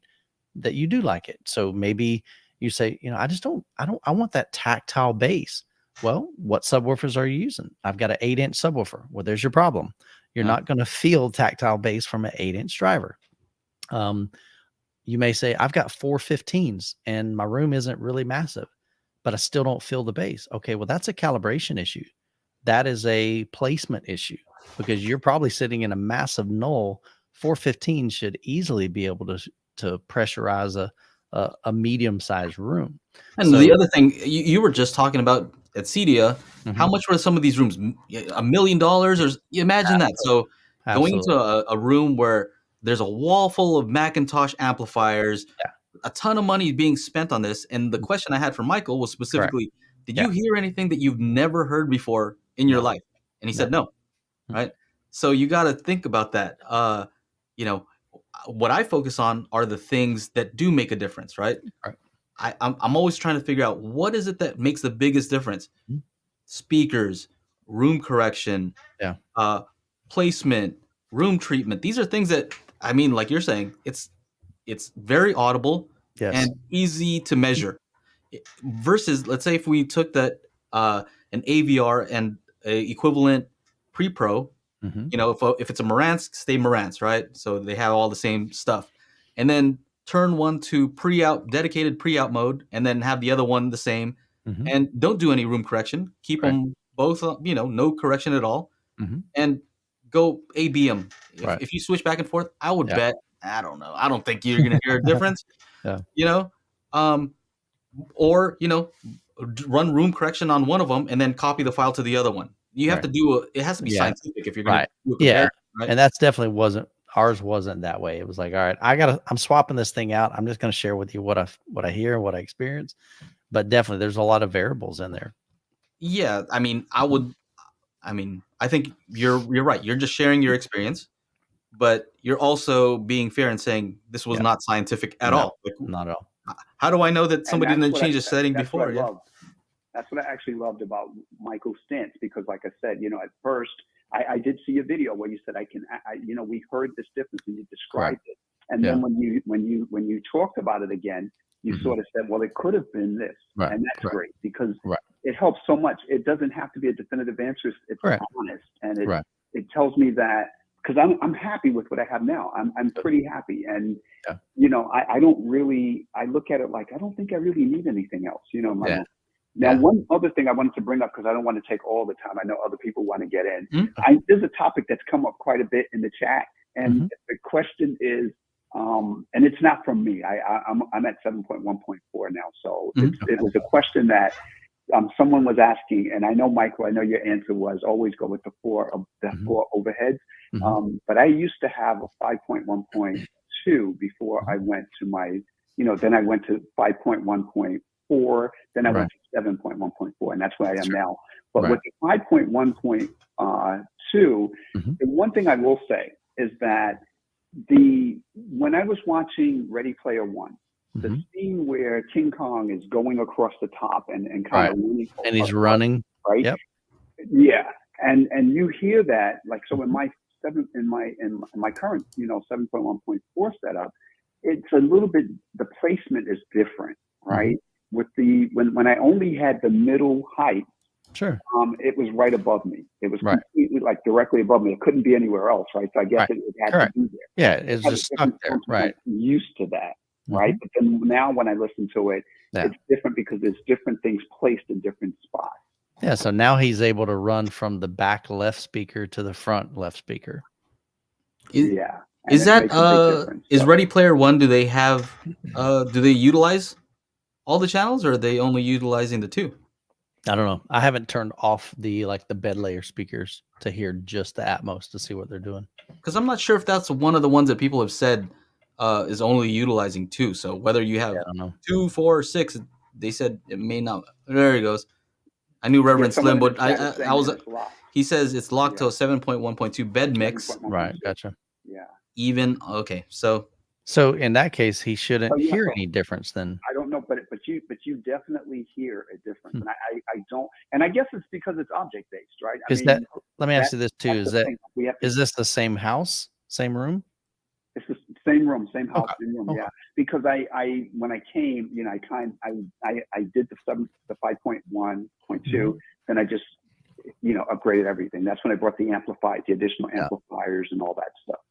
that you do like it? So maybe you say, I want that tactile bass. Well, what subwoofers are you using? I've got an 8-inch subwoofer. Well, there's your problem. You're Yeah. not going to feel tactile bass from an 8-inch driver. You may say, I've got 415s and my room isn't really massive, but I still don't feel the bass. Okay, well, that's a calibration issue. That is a placement issue, because you're probably sitting in a massive null. 415 should easily be able to pressurize a medium-sized room. And the So other thing, you were just talking about at Cedia, how much were some of these rooms? $1 million, or you imagine that. So going into absolutely. a room where there's a wall full of Macintosh amplifiers, Yeah. a ton of money being spent on this. And the question I had for Michael was Correct. specifically, did Yeah. you hear anything that you've never heard before in your No. life? And he No. said no, Mm. right? So you got to think about that. What I focus on are the things that do make a difference, right? Right. I'm always trying to figure out, what is it that makes the biggest difference? Mhm. Speakers, room correction, Yeah. placement, room treatment. These are things that, I mean, like you're saying, it's very audible Yes. and easy to measure. Versus, let's say if we took that an AVR and a equivalent pre-pro, Mhm. if it's a Marantz, stay Marantz, right? So they have all the same stuff. And then turn one to dedicated pre-out mode, and then have the other one the same. Mhm. And don't do any room correction. Keep Right. them both, no correction at all. Mhm. And go AB them. Right. If you switch back and forth, I would Yeah. bet, I don't know, I don't think you're going to hear a difference, Yeah. you know? Or, run room correction on one of them and then copy the file to the other one. You have Right. to it has to be Yeah. scientific if you're going to Right. do a Yeah. comparison, right? And that's definitely ours wasn't that way. It was like, all right, I'm swapping this thing out. I'm just going to share with you what I hear, what I experience. But definitely there's a lot of variables in there. Yeah, I mean, I think you're right. You're just sharing your experience, but you're also being fair and saying this was Yeah. not scientific at No, all. Like, not at all. how do I know that And somebody that's didn't what change the setting that's what before? I Yeah. loved. That's what I actually loved about Michael's stints, because like I said, at first I did see a video where you said, we heard this difference and you described Correct. it. And Yeah. then when you talked about it again, you Mhm. sort of said, well, it could have been this. Right. And that's Correct. great, because Right. it helps so much. It doesn't have to be a definitive answer. It's Correct. honest. And Right. it tells me that, because I'm happy with what I have now. I'm pretty happy. And, Yeah. I don't really, I look at it like, I don't think I really need anything else, in my Yeah. life. Now, Yeah. one other thing I wanted to bring up, because I don't want to take all the time. I know other people want to get in. Mhm. There's a topic that's come up quite a bit in the chat, and Mhm. the question is, and it's not from me. I'm at 7.1.4 now, so Mhm. it was a question that someone was asking, and I know, Michael, I know your answer was always go with the four Mhm. overheads. Mhm. But I used to have a 5.1.2 before I went to my, then I went to 5.1.4, then I Right. went to 7.1.4, and that's where I am Sure. now. But Right. with the 5.1.2, Mhm. the one thing I will say is that when I was watching Ready Player One, the Mhm. scene where King Kong is going across the top and kind Right. of running, And he's running. right? Yep. Yeah, and you hear that, like, so in Mhm. my current 7.1.4 setup, it's a little bit, the placement is different, right? With when I only had the middle height, Sure. it was right above me. It was Right. completely, like, directly above me. It couldn't be anywhere else, right? So I guess Right. it had Correct. to be there. Yeah. It's Had a just stuck different there. sound because Right. I'm used to that, right? Mhm. But then now when I listen to it, Yeah. it's different because there's different things placed in different spots. Yeah. So now he's able to run from the back left speaker to the front left speaker. Is, Yeah, and is it that makes a big difference. is So Ready Player One? Do they have do they utilize all the channels, or are they only utilizing the 2? I don't know. I haven't turned off the bed layer speakers to hear just the Atmos to see what they're doing. Because I'm not sure if that's one of the ones that people have said is only utilizing 2. So whether you have I don't know. 2, 4, or 6, they said it may not. There he goes. I knew Reverend Slim, but I was. He says it's locked to a 7.1.2 bed mix. Right. Gotcha. Yeah. Even okay. So in that case, he shouldn't hear any difference then. I don't know, but you definitely hear a difference, and I don't, and I guess it's because it's object based, right? Let me ask you this too: is this the same house, same room? It's the same room, same house, same room. Okay. Yeah, because I when I came, I did the 5.1.2, then I just upgraded everything. That's when I brought the additional amplifiers and all that stuff.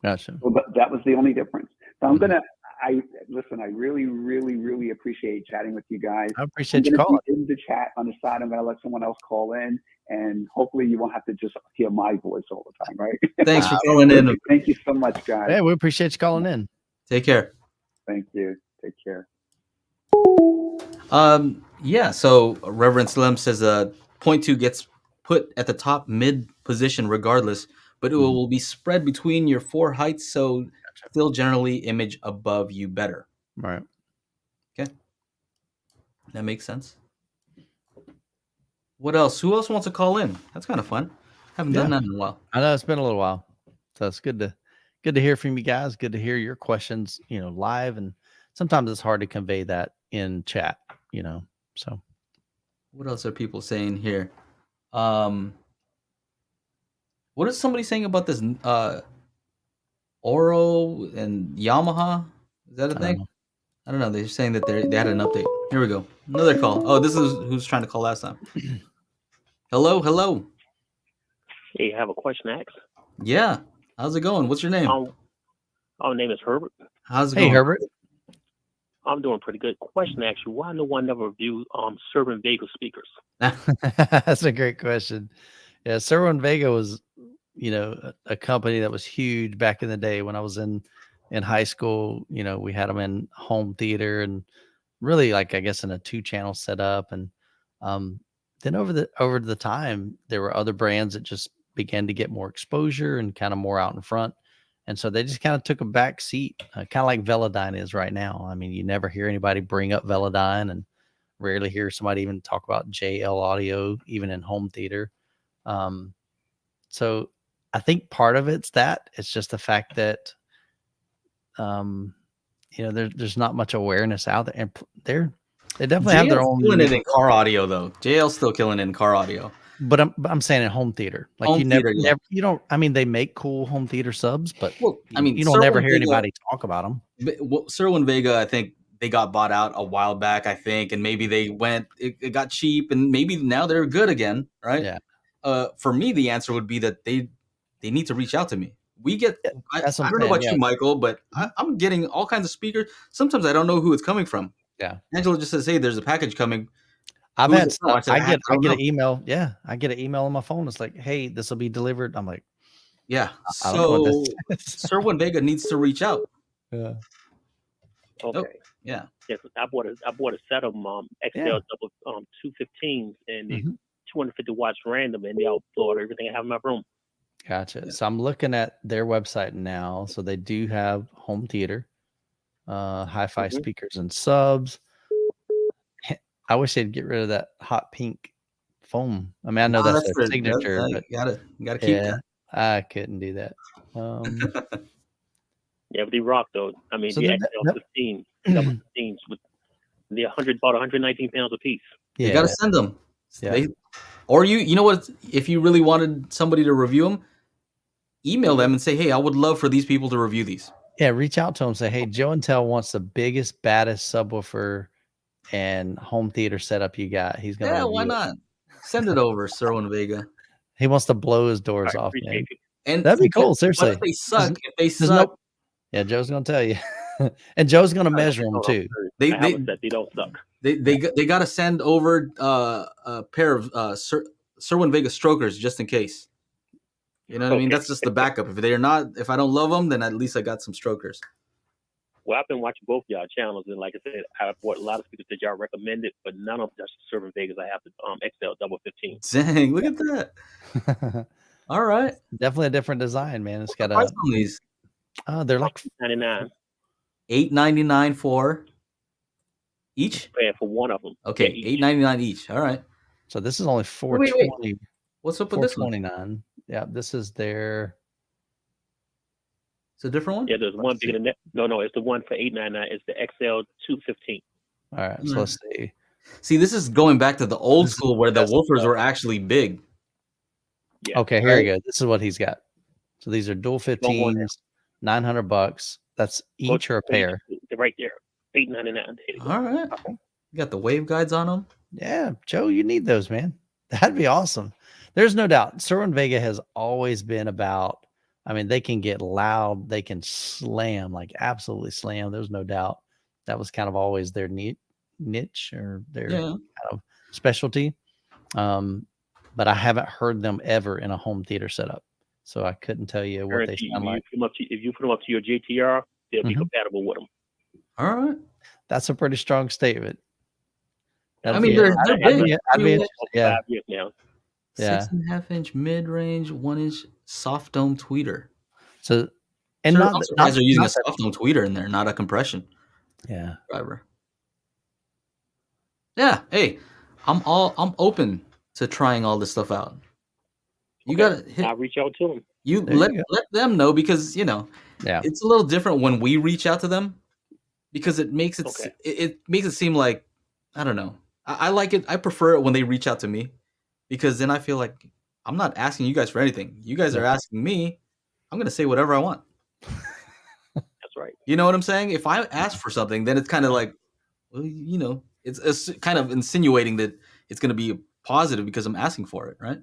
Gotcha. So that was the only difference. So listen, I really, really, really appreciate chatting with you guys. I appreciate you calling. In the chat on the side, I'm going to let someone else call in, and hopefully you won't have to just hear my voice all the time, right? Thanks for calling in. Thank you so much, guys. Yeah, we appreciate you calling in. Take care. Thank you. Take care. Yeah, so Reverend Slim says 0.2 gets put at the top mid position regardless, but it will be spread between your 4 heights, so still generally image above you better. Right. Okay. That makes sense. What else? Who else wants to call in? That's kind of fun. Haven't done that in a while. I know it's been a little while. So it's good to hear from you guys. Good to hear your questions, live, and sometimes it's hard to convey that in chat, So what else are people saying here? What is somebody saying about this Oro and Yamaha? Is that a thing? I don't know. They're saying that they had an update. Here we go. Another call. Oh, this is who's trying to call last time. Hello. Hey, I have a question to ask. Yeah. How's it going? What's your name? My name is Herbert. How's it going? Hey, Herbert. I'm doing pretty good. Question to ask you: why no one never reviewed Servant Vega speakers? That's a great question. Yeah, Servant Vega was, a company that was huge back in the day when I was in high school. We had them in home theater and really, I guess, in a 2-channel setup. And then over the time, there were other brands that just began to get more exposure and kind of more out in front. And so they just kind of took a back seat, kind of like Velodyne is right now. I mean, you never hear anybody bring up Velodyne, and rarely hear somebody even talk about JL Audio, even in home theater. So I think part of it's just the fact that, there's not much awareness out there, and they definitely have their own. Killing it in car audio though. JL's still killing it in car audio. But I'm saying in home theater, home theater, you don't. I mean, they make cool home theater subs, but you don't Serwin never hear Vega, anybody talk about them. Serwin Vega, I think they got bought out a while back, I think, and maybe it got cheap, and maybe now they're good again, right? Yeah. For me, the answer would be that they need to reach out to me. We get, I don't know about you, Michael, but I'm getting all kinds of speakers. Sometimes I don't know who it's coming from. Yeah. Angela just says, "Hey, there's a package coming." I get an email. Yeah, I get an email on my phone. It's like, "Hey, this will be delivered." I'm like, "Yeah." So Serwin Vega needs to reach out. Yeah. Okay. Oh, yeah. Yes, I bought a set of XL double 215s and the 250 watts random, and they outfloored everything I have in my room. Gotcha. Yeah. So I'm looking at their website now. So they do have home theater, HiFi speakers and subs. I wish they'd get rid of that hot pink foam. I mean, I know that's their signature, but you gotta keep that. I couldn't do that. Yeah, but they rock though. I mean, so the XL15 double 15s with the about 119 pounds a piece. You gotta send them. Yeah. Or you know what? If you really wanted somebody to review them, email them and say, "Hey, I would love for these people to review these." Yeah, reach out to them. Say, "Hey, Joe and Tell wants the biggest, baddest subwoofer and home theater setup you got." He's gonna. Yeah, why not? Send it over, Serwin Vega. He wants to blow his doors off, man. And that'd be cool. Seriously, but if they suck, yeah, Joe's gonna tell you, and Joe's gonna measure them too. They don't suck. They got to send over a pair of Serwin Vega strokers just in case. You know what I mean? That's just the backup. If I don't love them, then at least I got some strokers. Well, I've been watching both y'all channels, and like I said, I bought a lot of speakers that y'all recommended, but none of them are serving Vegas. I have the XL double 15. Dang, look at that. All right. Definitely a different design, man. It's What's the got price a on these? they're like $99. $8.99 for each? Paying for one of them. Okay, Yeah, $8.99 each. All right. so this is only Wait. What's up with this one? $429. Yeah, this is their It's a different one? Yeah, there's one bigger than that. No, it's the one for $899. It's the XL 215. all right, so let's see. See, this is going back to the old This is school where the best woofers stuff. were actually big. Yeah. Okay, here we go. This is what he's got. So these are dual Don't go in there. 15s, $900. That's each or a pair. They're right there. $899. There you go. All right. You got the wave guides on them. Yeah, Joe, you need those, man. That'd be awesome. There's no doubt. Cerwin Vega has always been about, I mean, they can get loud, they can slam, like absolutely slam. There's no doubt. That was kind of always their niche or their kind of specialty. But I haven't heard them ever in a home theater setup. So I couldn't tell you what they sound like. If you put them up to your JTR, they'll be compatible with them. All right. That's a pretty strong statement. I mean, they're big. Yeah. 5 years now. Yeah. 6.5-inch mid-range, 1-inch soft dome tweeter. So, and Sure, not I'm surprised they're using a not that- soft dome tweeter in there, not a compression yeah. driver. Yeah. Hey, I'm open to trying all this stuff out. You gotta hit. I'll reach out to them. You There let you them know because Yeah. it's a little different when we reach out to them because it makes it it makes it seem like I don't know. I like it. I prefer it when they reach out to me because then I feel like I'm not asking you guys for anything. You guys are asking me. I'm gonna say whatever I want. That's right. You know what I'm saying? If I ask for something, then it's kind of like, well, it's kind of insinuating that it's gonna be positive because I'm asking for it, right?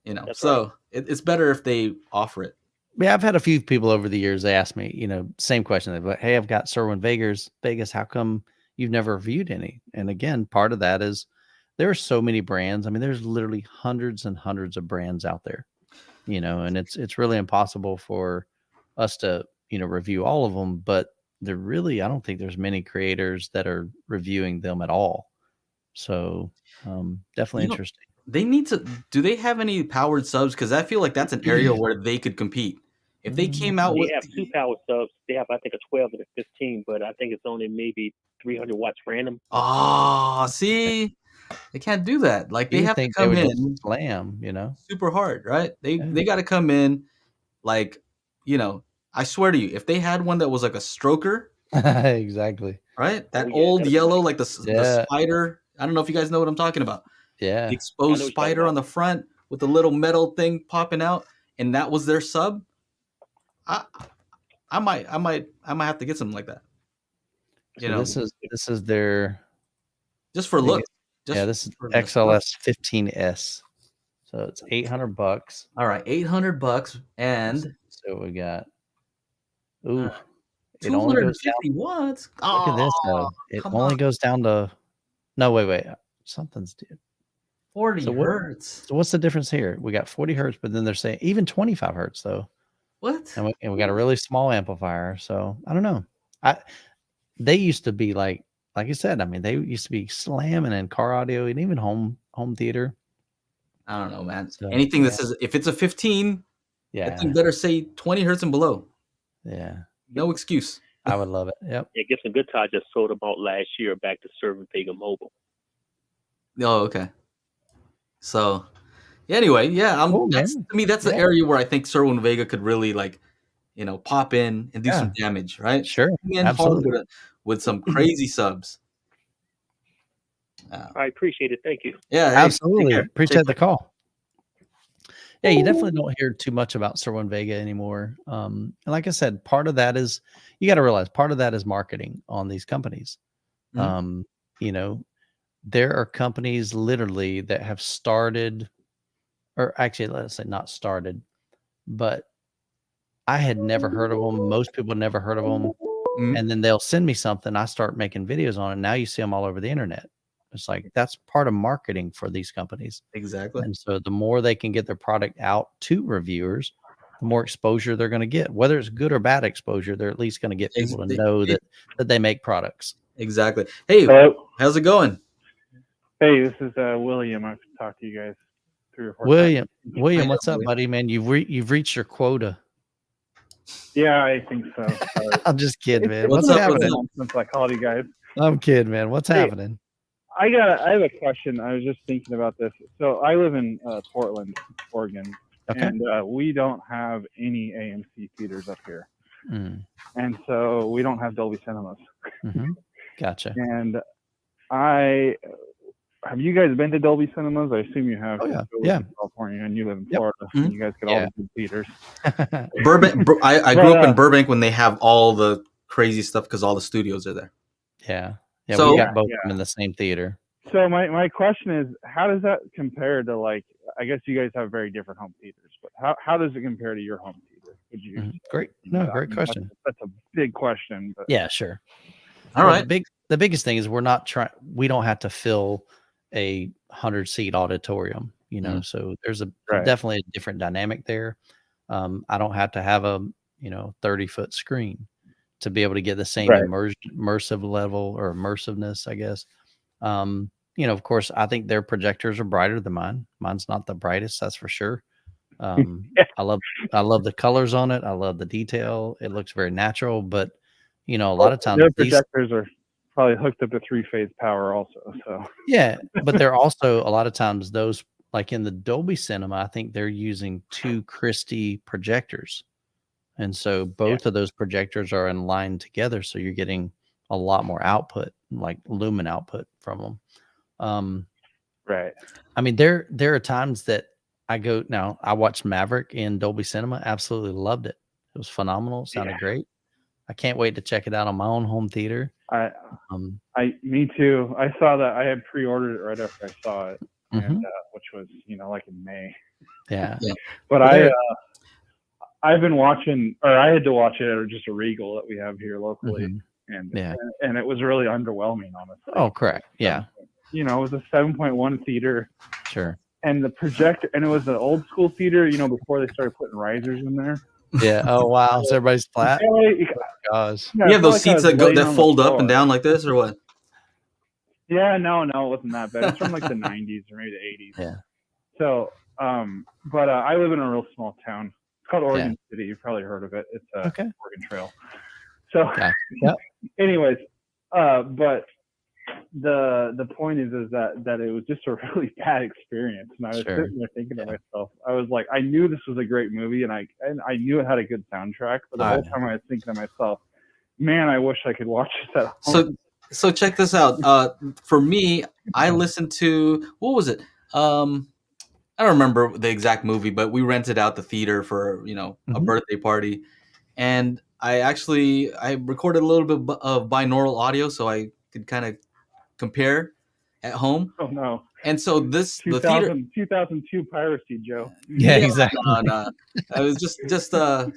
That's so it's better if they offer it. Yeah, I've had a few people over the years. They ask me, same question. They're like, "Hey, I've got Cerwin Vegas. How come you've never reviewed any?" And again, part of that is there are so many brands. I mean, there's literally hundreds and hundreds of brands out there, and it's really impossible for us to review all of them. But I don't think there's many creators that are reviewing them at all. So definitely interesting. They need to. Do they have any powered subs? Because I feel like that's an area where they could compete. If they came out with, they have 2 power subs. They have, I think, a 12 and a 15, but I think it's only maybe 300 watts random. Oh, see, they can't do that. Like they have to come in slam, super hard, right? They got to come in like, I swear to you, if they had one that was like a stroker, exactly, right? That old yellow, like the spider. I don't know if you guys know what I'm talking about. Yeah, the exposed spider on the front with the little metal thing popping out, and that was their sub. I might have to get something like that. This is their just for look. This is XLS 15S. So it's $800. All right, $800, and so we got it only goes 250 watts. Look at this though. It only goes down to wait. Something's dude. 40 hertz. So what's the difference here? We got 40 hertz, but then they're saying even 25 hertz though. What? And we got a really small amplifier. So I don't know. They used to be like you said. I mean, they used to be slamming in car audio and even home theater. I don't know, man. So, anything that says if it's a 15, that thing better say 20 hertz and below. Yeah. No excuse. I would love it. Yep. Yeah, Gibson Guitar just sold them out last year back to Cerwin Vega Mobile. Oh, okay. So, anyway, to me, that's the area where I think Cerwin Vega could really pop in and do some damage, right? Sure, absolutely. With some crazy subs. I appreciate it. Thank you. Yeah, absolutely. Appreciate the call. Yeah, you definitely don't hear too much about Cerwin Vega anymore. And like I said, part of that is you got to realize part of that is marketing on these companies. Mm-hmm. There are companies literally that have started, or actually, let's say not started, but I had never heard of them. Most people never heard of them. Mm-hmm. And then they'll send me something. I start making videos on it. Now you see them all over the internet. It's like that's part of marketing for these companies. Exactly. And so the more they can get their product out to reviewers, the more exposure they're going to get. Whether it's good or bad exposure, they're at least going to get people to know that they make products. Exactly. Hey, Hello. how's it going? Hey, this is William. I've talked to you guys 3 or 4 William, times. William, what's up, buddy? Man, you've reached your quota. Yeah, I think so. I'm just kidding, man. What's What's up? What's happening? Since I called you guys, I'm kidding, man. What's happening? I have a question. I was just thinking about this. So I live in Portland, Oregon, Okay. and we don't have any AMC theaters up here, and so we don't have Dolby Cinemas. Gotcha. And have you guys been to Dolby Cinemas? I assume you have. Oh, yeah. You live Yeah. in California, and you live in Yep. Florida, and you guys get all the good theaters. Burbank. I grew up in Burbank when they have all the crazy stuff because all the studios are there. Yeah. So- we got both of them in the same theater. So my question is, how does that compare to, like, I guess you guys have very different home theaters, but how does it compare to your home theater? Would you? Great. No, great question. That's a big question. But Yeah, sure. All right. The biggest thing is we don't have to fill a 100-seat auditorium, so there's definitely a different dynamic there. I don't have to have a 30-foot screen to be able to get the same immersive level or immersiveness, I guess. Of course, I think their projectors are brighter than mine. Mine's not the brightest, that's for sure. I love the colors on it. I love the detail. It looks very natural, but a lot of times their projectors are probably hooked up to 3-phase power also. So yeah, but they're also a lot of times those, like in the Dolby Cinema, I think they're using 2 Christie projectors. And so both of those projectors are in line together. So you're getting a lot more output, like lumen output from them. Right. I mean, there are times that I watched Maverick in Dolby Cinema. Absolutely loved it. It was phenomenal. It sounded great. I can't wait to check it out on my own home theater. Me too. I saw that. I had pre-ordered it right after I saw it, and which was like in May. Yeah. But I've been watching, or I had to watch it at just a Regal that we have here locally, and it was really underwhelming, honestly. Oh, correct. Yeah. It was a 7.1 theater. Sure. And the projector, and it was an old school theater, before they started putting risers in there. Yeah. Oh wow. So everybody's flat. Oh, gosh. You have those seats that fold up and down like this, or what? Yeah. No, it wasn't that bad. It's from like the 90s or maybe the 80s. Yeah. So, but I live in a real small town. It's called Oregon City. You've probably heard of it. It's Oregon Trail. So, anyways, but the point is that it was just a really bad experience, and I was sitting there thinking to myself, I was like, I knew this was a great movie, and I knew it had a good soundtrack, but the whole time I was thinking to myself, man, I wish I could watch this at home. So check this out. For me, I listened to, what was it? I don't remember the exact movie, but we rented out the theater for a birthday party, and I recorded a little bit of binaural audio so I could kind of compare at home. Oh no! And so the theater 2002 piracy, Joe. Yeah, exactly. No. It was just the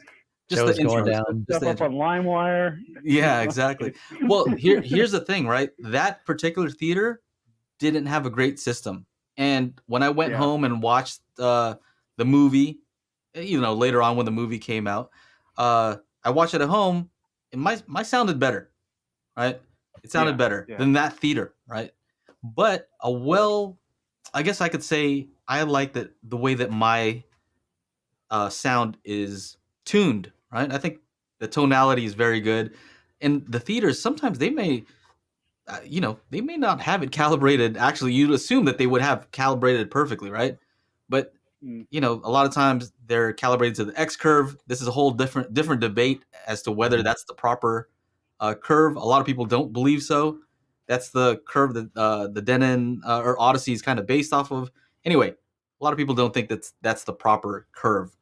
intro. Down. Stuff up on LimeWire. Yeah, exactly. Well, here's the thing, right? That particular theater didn't have a great system, and when I went home and watched the movie, later on when the movie came out, I watched it at home, and my sounded better, right? It sounded better than that theater, right? But I guess I could say I like the way that my sound is tuned, right? I think the tonality is very good. And the theaters, sometimes they may, they may not have it calibrated. Actually, you'd assume that they would have calibrated perfectly, right? But, a lot of times they're calibrated to the X curve. This is a whole different debate as to whether that's the proper curve. A lot of people don't believe so. That's the curve that the Denon or Odyssey is kind of based off of. Anyway, a lot of people don't think that's the proper curve.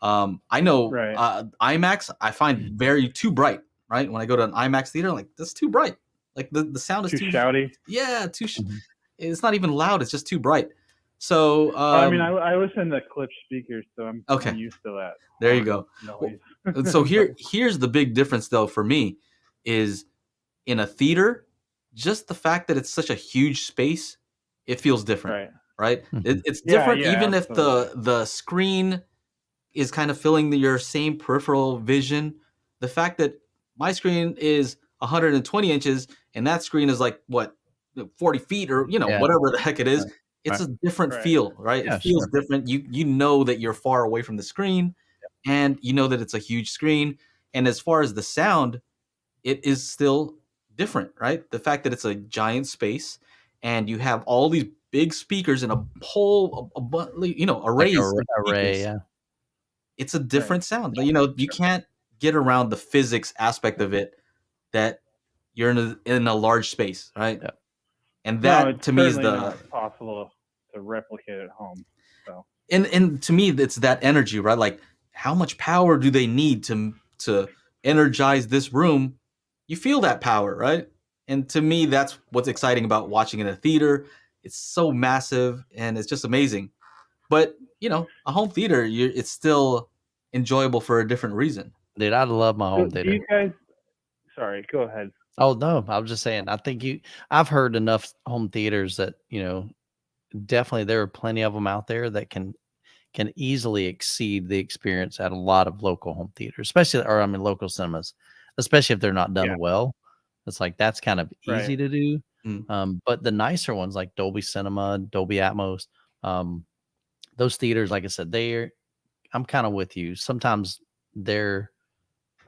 I know IMAX, I find too bright, right? When I go to an IMAX theater, I'm like, that's too bright. Like the sound is too shouty. Yeah, it's not even loud. It's just too bright. So I listen to clip speakers, so I'm used to that. There you go. Noise. So here's the big difference, though, for me, is in a theater, just the fact that it's such a huge space, it feels different, right? It's different, even if the screen is kind of filling your same peripheral vision. The fact that my screen is 120 inches and that screen is like what 40 feet or whatever the heck it is. It's a different feel, right? It feels different. You know that you're far away from the screen, and you know that it's a huge screen. And as far as the sound, it is still different, right? The fact that it's a giant space and you have all these big speakers and a whole arrays of array, speakers. It's a different sound. You can't get around the physics aspect of it, that you're in a large space, right? Yeah. And that to me is not possible to replicate at home. So and to me it's that energy, right? Like, how much power do they need to energize this room? You feel that power, right? And to me, that's what's exciting about watching in a theater. It's so massive and it's just amazing. But a home theater, it's still enjoyable for a different reason. Dude, I love my home theater. Do you guys? Sorry, go ahead. Oh no, I was just saying. I think I've heard enough home theaters that definitely there are plenty of them out there that can easily exceed the experience at a lot of local home theaters, local cinemas, especially if they're not done well. It's like that's kind of easy to do. But the nicer ones like Dolby Cinema, Dolby Atmos, those theaters, like I said, I'm kind of with you. Sometimes they're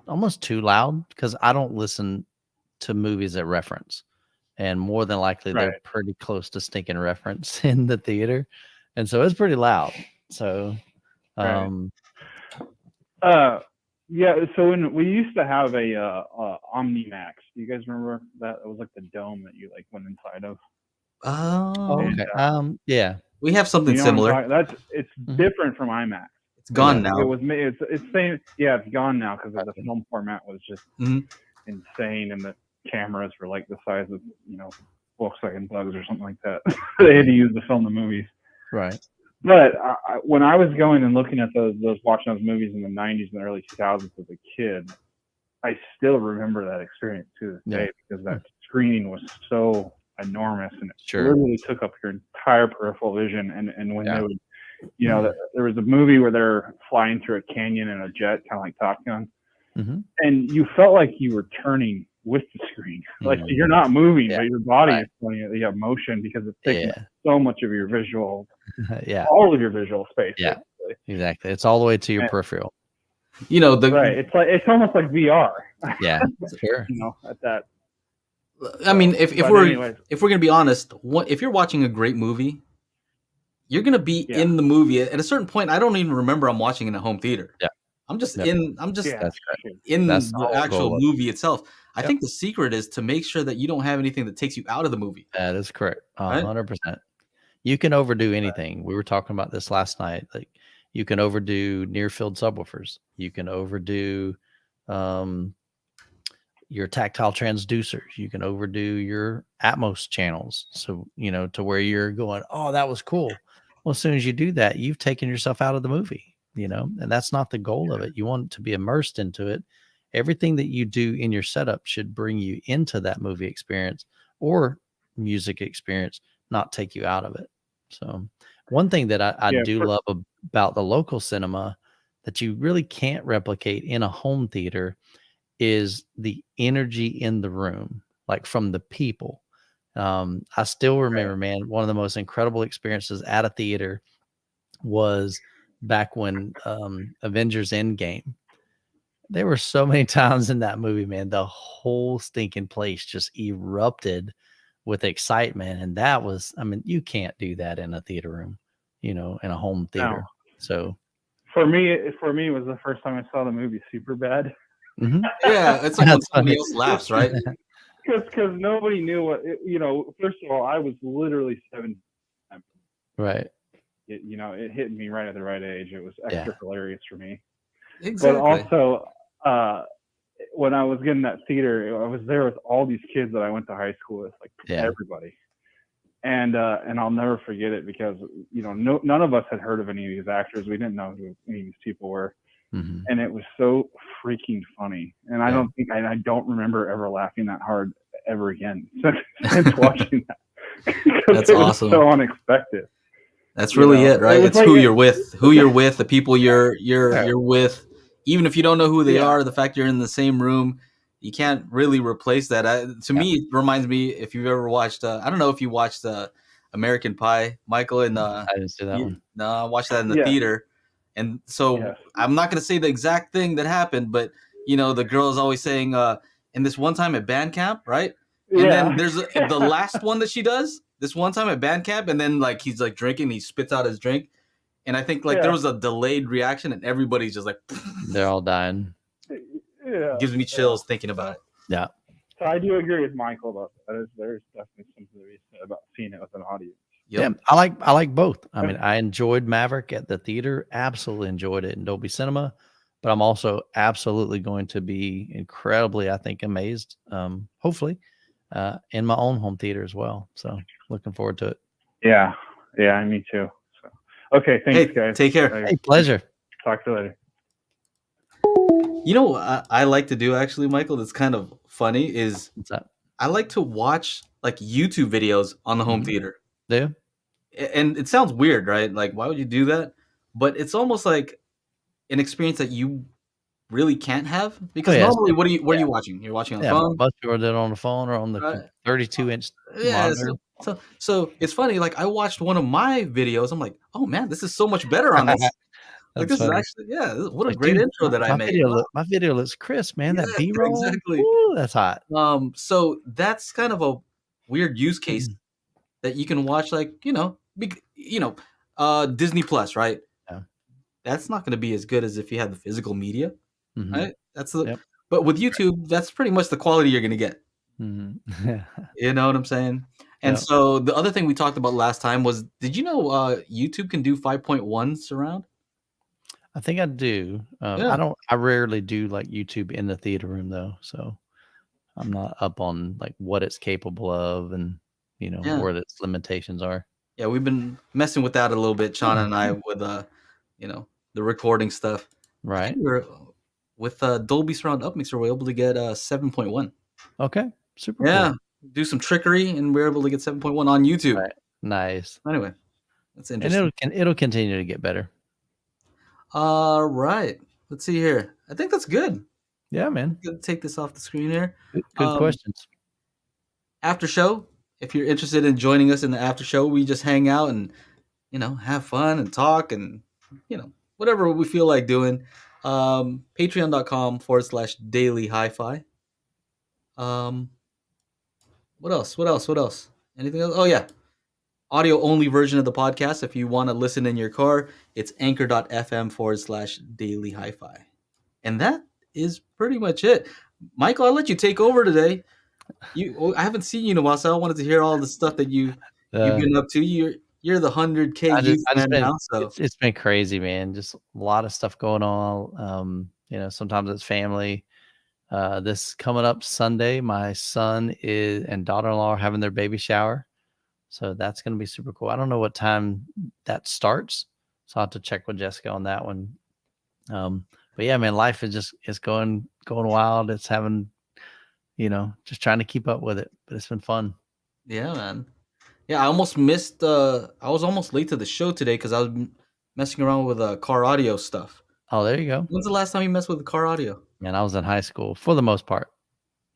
almost too loud because I don't listen to movies at reference, and more than likely they're pretty close to stinking reference in the theater, and so it's pretty loud. So, so when we used to have a OmniMax, do you guys remember that? It was like the dome that you like went inside of. Okay. Yeah, we have something similar. It's different from IMAX. It's gone now. It was it's same. Yeah, it's gone now because the film format was just insane, and the cameras were like the size of Volkswagen Bugs or something like that. They had to use to film the movies. Right. But when I was going and looking at watching those movies in the 90s and the early 2000s as a kid, I still remember that experience to this day because that screen was so enormous and it literally took up your entire peripheral vision. And when they would, there was a movie where they're flying through a canyon in a jet, kind of like Top Gun, and you felt like you were turning with the screen. Like you're not moving, but your body is doing it. You have motion because it's taking so much of your visual, all of your visual space. Yeah, exactly. It's all the way to your peripheral. It's almost like VR. Yeah, sure. At that. I mean, if we're gonna be honest, if you're watching a great movie, you're gonna be in the movie. At a certain point, I don't even remember I'm watching in a home theater. Yeah. I'm just in the actual movie itself. I think the secret is to make sure that you don't have anything that takes you out of the movie. That is correct. 100%. You can overdo anything. We were talking about this last night. Like you can overdo near field subwoofers. You can overdo your tactile transducers. You can overdo your Atmos channels. So, to where you're going, oh, that was cool. Well, as soon as you do that, you've taken yourself out of the movie, and that's not the goal of it. You want to be immersed into it. Everything that you do in your setup should bring you into that movie experience or music experience, not take you out of it. So one thing that I do love about the local cinema that you really can't replicate in a home theater is the energy in the room, like from the people. I still remember, man, one of the most incredible experiences at a theater was back when Avengers Endgame. There were so many times in that movie, man, the whole stinking place just erupted with excitement. And that was, I mean, you can't do that in a theater room, in a home theater. No. So for me, it was the first time I saw the movie Superbad. Yeah, it's like when somebody else laughs, right? Because nobody knew what, first of all, I was literally 7. Right. It hit me right at the right age. It was extra hilarious for me. Exactly. But also, when I was getting that theater, I was there with all these kids that I went to high school with, like everybody. And I'll never forget it because, none of us had heard of any of these actors. We didn't know who any of these people were. And it was so freaking funny. And I don't remember ever laughing that hard ever again since watching that. That's awesome. So unexpected. That's really it, right? It's like who you're with, the people you're with. Even if you don't know who they are, the fact you're in the same room, you can't really replace that. To me, it reminds me, if you've ever watched, I don't know if you watched American Pie, Michael, and I didn't see that one. No, I watched that in the theater. And so I'm not going to say the exact thing that happened, but the girl is always saying, in this one time at band camp, right? And then there's the last one that she does this one time at band camp, and then like he's like drinking, he spits out his drink, and I think like there was a delayed reaction, and everybody's just like they're all dying. It gives me chills thinking about it. Yeah. So I do agree with Michael about that. There's definitely something to be said about seeing it with an audience. Yep. Yeah, I like both. I mean, I enjoyed Maverick at the theater, absolutely enjoyed it in Dolby Cinema, but I'm also absolutely going to be incredibly, I think, amazed, hopefully, in my own home theater as well. So looking forward to it. Yeah, me too. So okay, thanks guys. Take care. Hey, pleasure. Talk to you later. You know what I like to do actually, Michael, that's kind of funny is what's that? I like to watch like YouTube videos on the home theater. Yeah. And it sounds weird, right? Like, why would you do that? But it's almost like an experience that you really can't have because normally, what are you watching? You're watching on the phone. Most people are doing on the phone or on the 32-inch monitor. So it's funny. Like I watched one of my videos. I'm like, oh man, this is so much better on this. Like this funny. is actually, what a great intro that I made. My video looks crisp, man. That B-roll, exactly. Ooh, that's hot. So that's kind of a weird use case that you can watch, like Disney Plus, right? Yeah. That's not going to be as good as if you had the physical media, right? That's Yep. But with YouTube, that's pretty much the quality you're going to get. Mm-hmm. You know what I'm saying? And so the other thing we talked about last time was, did you know YouTube can do 5.1 surround? I think I do. I rarely do like YouTube in the theater room though. So I'm not up on like what it's capable of and where its limitations are. Yeah, we've been messing with that a little bit, Shauna and I, with the recording stuff. Right. With Dolby Surround Upmixer, we're able to get 7.1. Okay. Super cool. Do some trickery and we're able to get 7.1 on YouTube. Right. Nice. Anyway, that's interesting. And it'll continue to get better. All right. Let's see here. I think that's good. Yeah, man. I'm gonna take this off the screen here. Good questions. After show, if you're interested in joining us in the after show, we just hang out and have fun and talk and whatever we feel like doing. Patreon.com/daily HiFi. What else? Anything else? Oh yeah. Audio only version of the podcast. If you want to listen in your car, it's anchor.fm/daily HiFi. And that is pretty much it. Michael, I'll let you take over today. I haven't seen you in a while, so I wanted to hear all the stuff that you've been up to. You're the 100K youth man now. So it's been crazy, man. Just a lot of stuff going on. Sometimes it's family. This coming up Sunday, my son and daughter-in-law are having their baby shower. So that's going to be super cool. I don't know what time that starts, so I'll have to check with Jessica on that one. But yeah, man, life is going wild. It's having, just trying to keep up with it, but it's been fun. Yeah, man. Yeah, I almost missed. I was almost late to the show today because I was messing around with car audio stuff. Oh, there you go. When's the last time you messed with car audio? Man, I was in high school for the most part.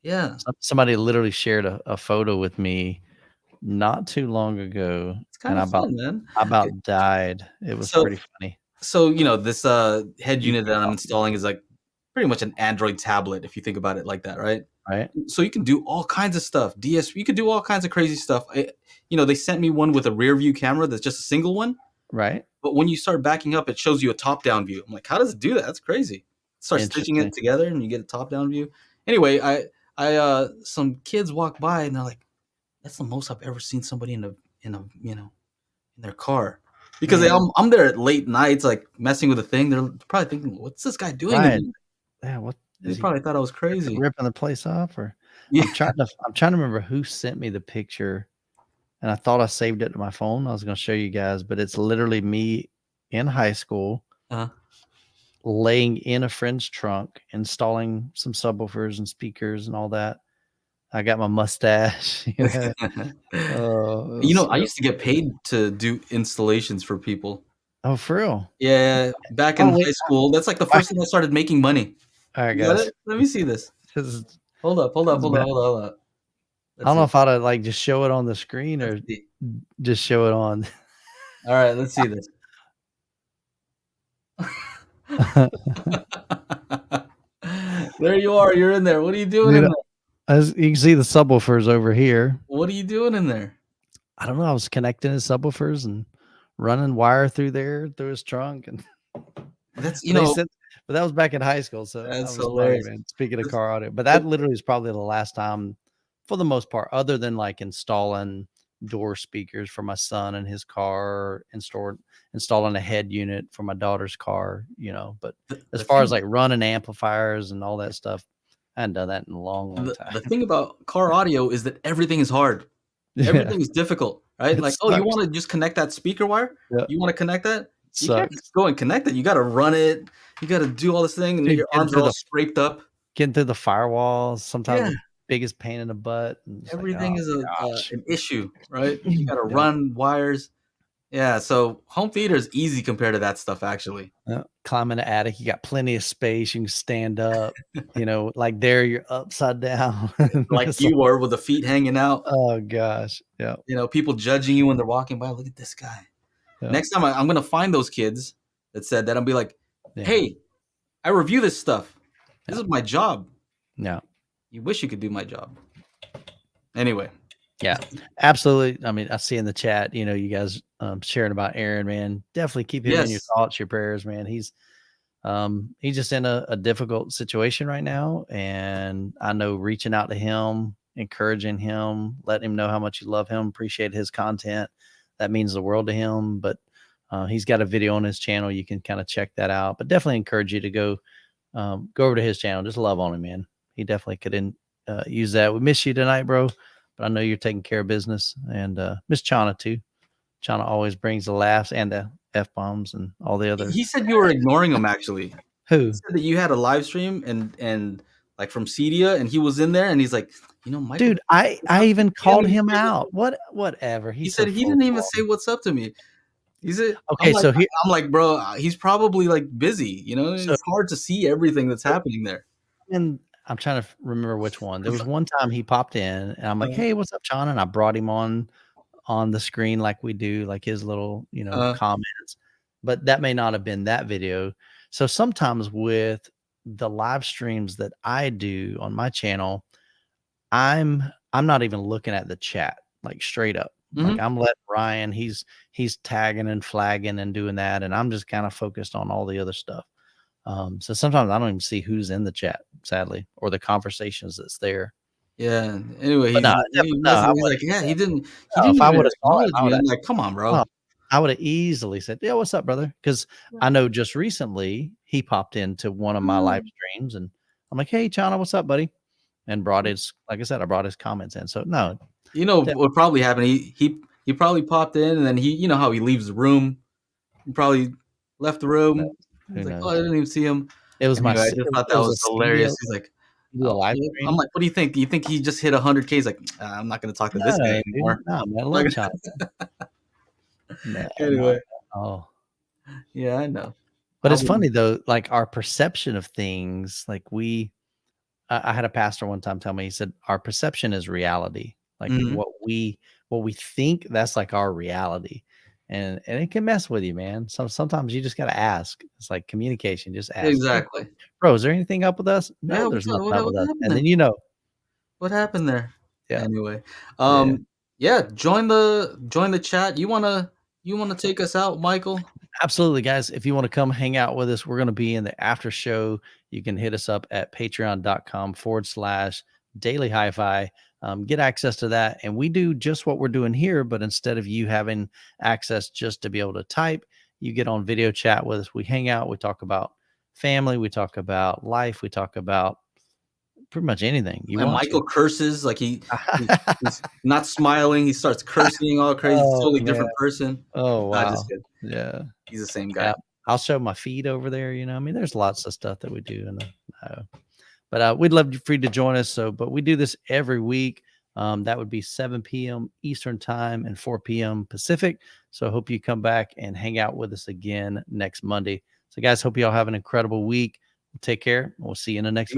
Yeah. Somebody literally shared a photo with me not too long ago. It's kind of fun, man. I about died. It was pretty funny. So, this head unit that I'm installing is like pretty much an Android tablet, if you think about it like that, right? Right. So you can do all kinds of stuff. You can do all kinds of crazy stuff. They sent me one with a rear view camera that's just a single one. Right. But when you start backing up, it shows you a top-down view. I'm like, how does it do that? That's crazy. Start stitching it together and you get a top-down view. Anyway, I some kids walk by and they're like, that's the most I've ever seen somebody in their car. Because I'm there at late nights, like messing with a thing. They're probably thinking, what's this guy doing? Right. Yeah, what? They probably thought I was crazy. Ripping the place off? Or yeah. I'm trying to remember who sent me the picture. And I thought I saved it to my phone. I was going to show you guys, but it's literally me in high school laying in a friend's trunk, installing some subwoofers and speakers and all that. I got my mustache. I used to get paid to do installations for people. Oh, for real? Yeah, back in high school. That's like the first time I started making money. All right, You got guys. it? Let me see this. This Hold up. is bad. Hold up. I don't know if I'd like just show it on the screen or See. just show it on. All right, let's see this. There you are. You're in there. What are you doing in there? As you can see, the subwoofers over here. What are you doing in there? I don't know. I was connecting his subwoofers and running wire through his trunk, and that's but that was back in high school, so that's that was hilarious. funny, man. Speaking of car audio, but that literally is probably the last time, for the most part, other than like installing door speakers for my son and his car, installing a head unit for my daughter's car, But as far as like running amplifiers and all that stuff, I hadn't done that in a long time. The thing about car audio is that everything is hard. Everything is difficult, right? Like, you want to just connect that speaker wire? Yeah. You want to connect that? You can't just go and connect it. You got to run it. You got to do all this thing, and your arms are all scraped up. Getting through the firewalls, sometimes the biggest pain in the butt. Everything is an issue, right? You got to run wires. Yeah, so home theater is easy compared to that stuff, actually. Climbing the attic, you got plenty of space. You can stand up, like there you're upside down. Like you were with the feet hanging out. Oh, gosh. Yeah. People judging you when they're walking by. Look at this guy. Yeah. Next time I'm going to find those kids that said that. I'll be like, hey, I review this stuff. This is my job. Yeah. You wish you could do my job. Anyway. Yeah, absolutely. I mean, I see in the chat, you guys sharing about Aaron, man. Definitely keep him in your thoughts, your prayers, man. He's just in a difficult situation right now. And I know reaching out to him, encouraging him, letting him know how much you love him, appreciate his content. That means the world to him. But he's got a video on his channel. You can kind of check that out. But definitely encourage you to go over to his channel. Just love on him, man. He definitely could use that. We miss you tonight, bro. But I know you're taking care of business, and Miss Chana too. Chana always brings the laughs and the F-bombs and all the other. He said you were ignoring him, actually. Who? He said that you had a live stream and like from Cedia, and he was in there, and he's like, Michael, dude, I even called him out. Whatever. He said he didn't even say what's up to me. He said, okay, I'm like, bro, he's probably like busy. It's hard to see everything that's happening there. And I'm trying to remember which one. There was one time he popped in, and I'm like, "Hey, what's up, Sean?" And I brought him on the screen like we do, like his little, comments. But that may not have been that video. So sometimes with the live streams that I do on my channel, I'm not even looking at the chat, like straight up. Mm-hmm. Like I'm letting Ryan, he's tagging and flagging and doing that, and I'm just kind of focused on all the other stuff. So sometimes I don't even see who's in the chat, sadly, or the conversations that's there. Yeah. Anyway, he's like, yeah, he didn't. If I would have saw it, I'm like, come on, bro. I would have easily said, "Yeah, what's up, brother?" Because I know just recently he popped into one of my live streams, and I'm like, "Hey, Chana, what's up, buddy?" And brought his, like I said, I brought his comments in. So no, what probably happened? He probably popped in, and then he, how he leaves the room. He probably left the room. He's like, I didn't even see him. It was I just thought that was hilarious. He's like, I'm like, what do you think? Do you think he just hit 100K? He's like, I'm not going to talk to this guy anymore. No, man, I love Chana. Anyway. Oh, yeah, I know. But it's funny though, like our perception of things, like I had a pastor one time tell me, he said, our perception is reality. Like what we think, that's like our reality. And it can mess with you, man. Sometimes you just got to ask. It's like communication. Just ask. Exactly. Bro, is there anything up with us? No, there's nothing up with us. And then what happened there. Yeah. Anyway. Join the chat. You wanna take us out, Michael? Absolutely, guys. If you want to come hang out with us, we're going to be in the after show. You can hit us up at patreon.com/daily HiFi. Get access to that. And we do just what we're doing here, but instead of you having access just to be able to type, you get on video chat with us. We hang out. We talk about family. We talk about life. We talk about pretty much anything. Michael curses, like he's not smiling. He starts cursing all crazy. Totally different person. Oh, wow. Just kidding. Yeah. He's the same guy. Yeah. I'll show my feed over there. I mean, there's lots of stuff that we do. But we'd love for you to join us. But we do this every week. That would be 7 p.m. Eastern time and 4 p.m. Pacific. So I hope you come back and hang out with us again next Monday. So guys, hope you all have an incredible week. Take care. We'll see you in the next video.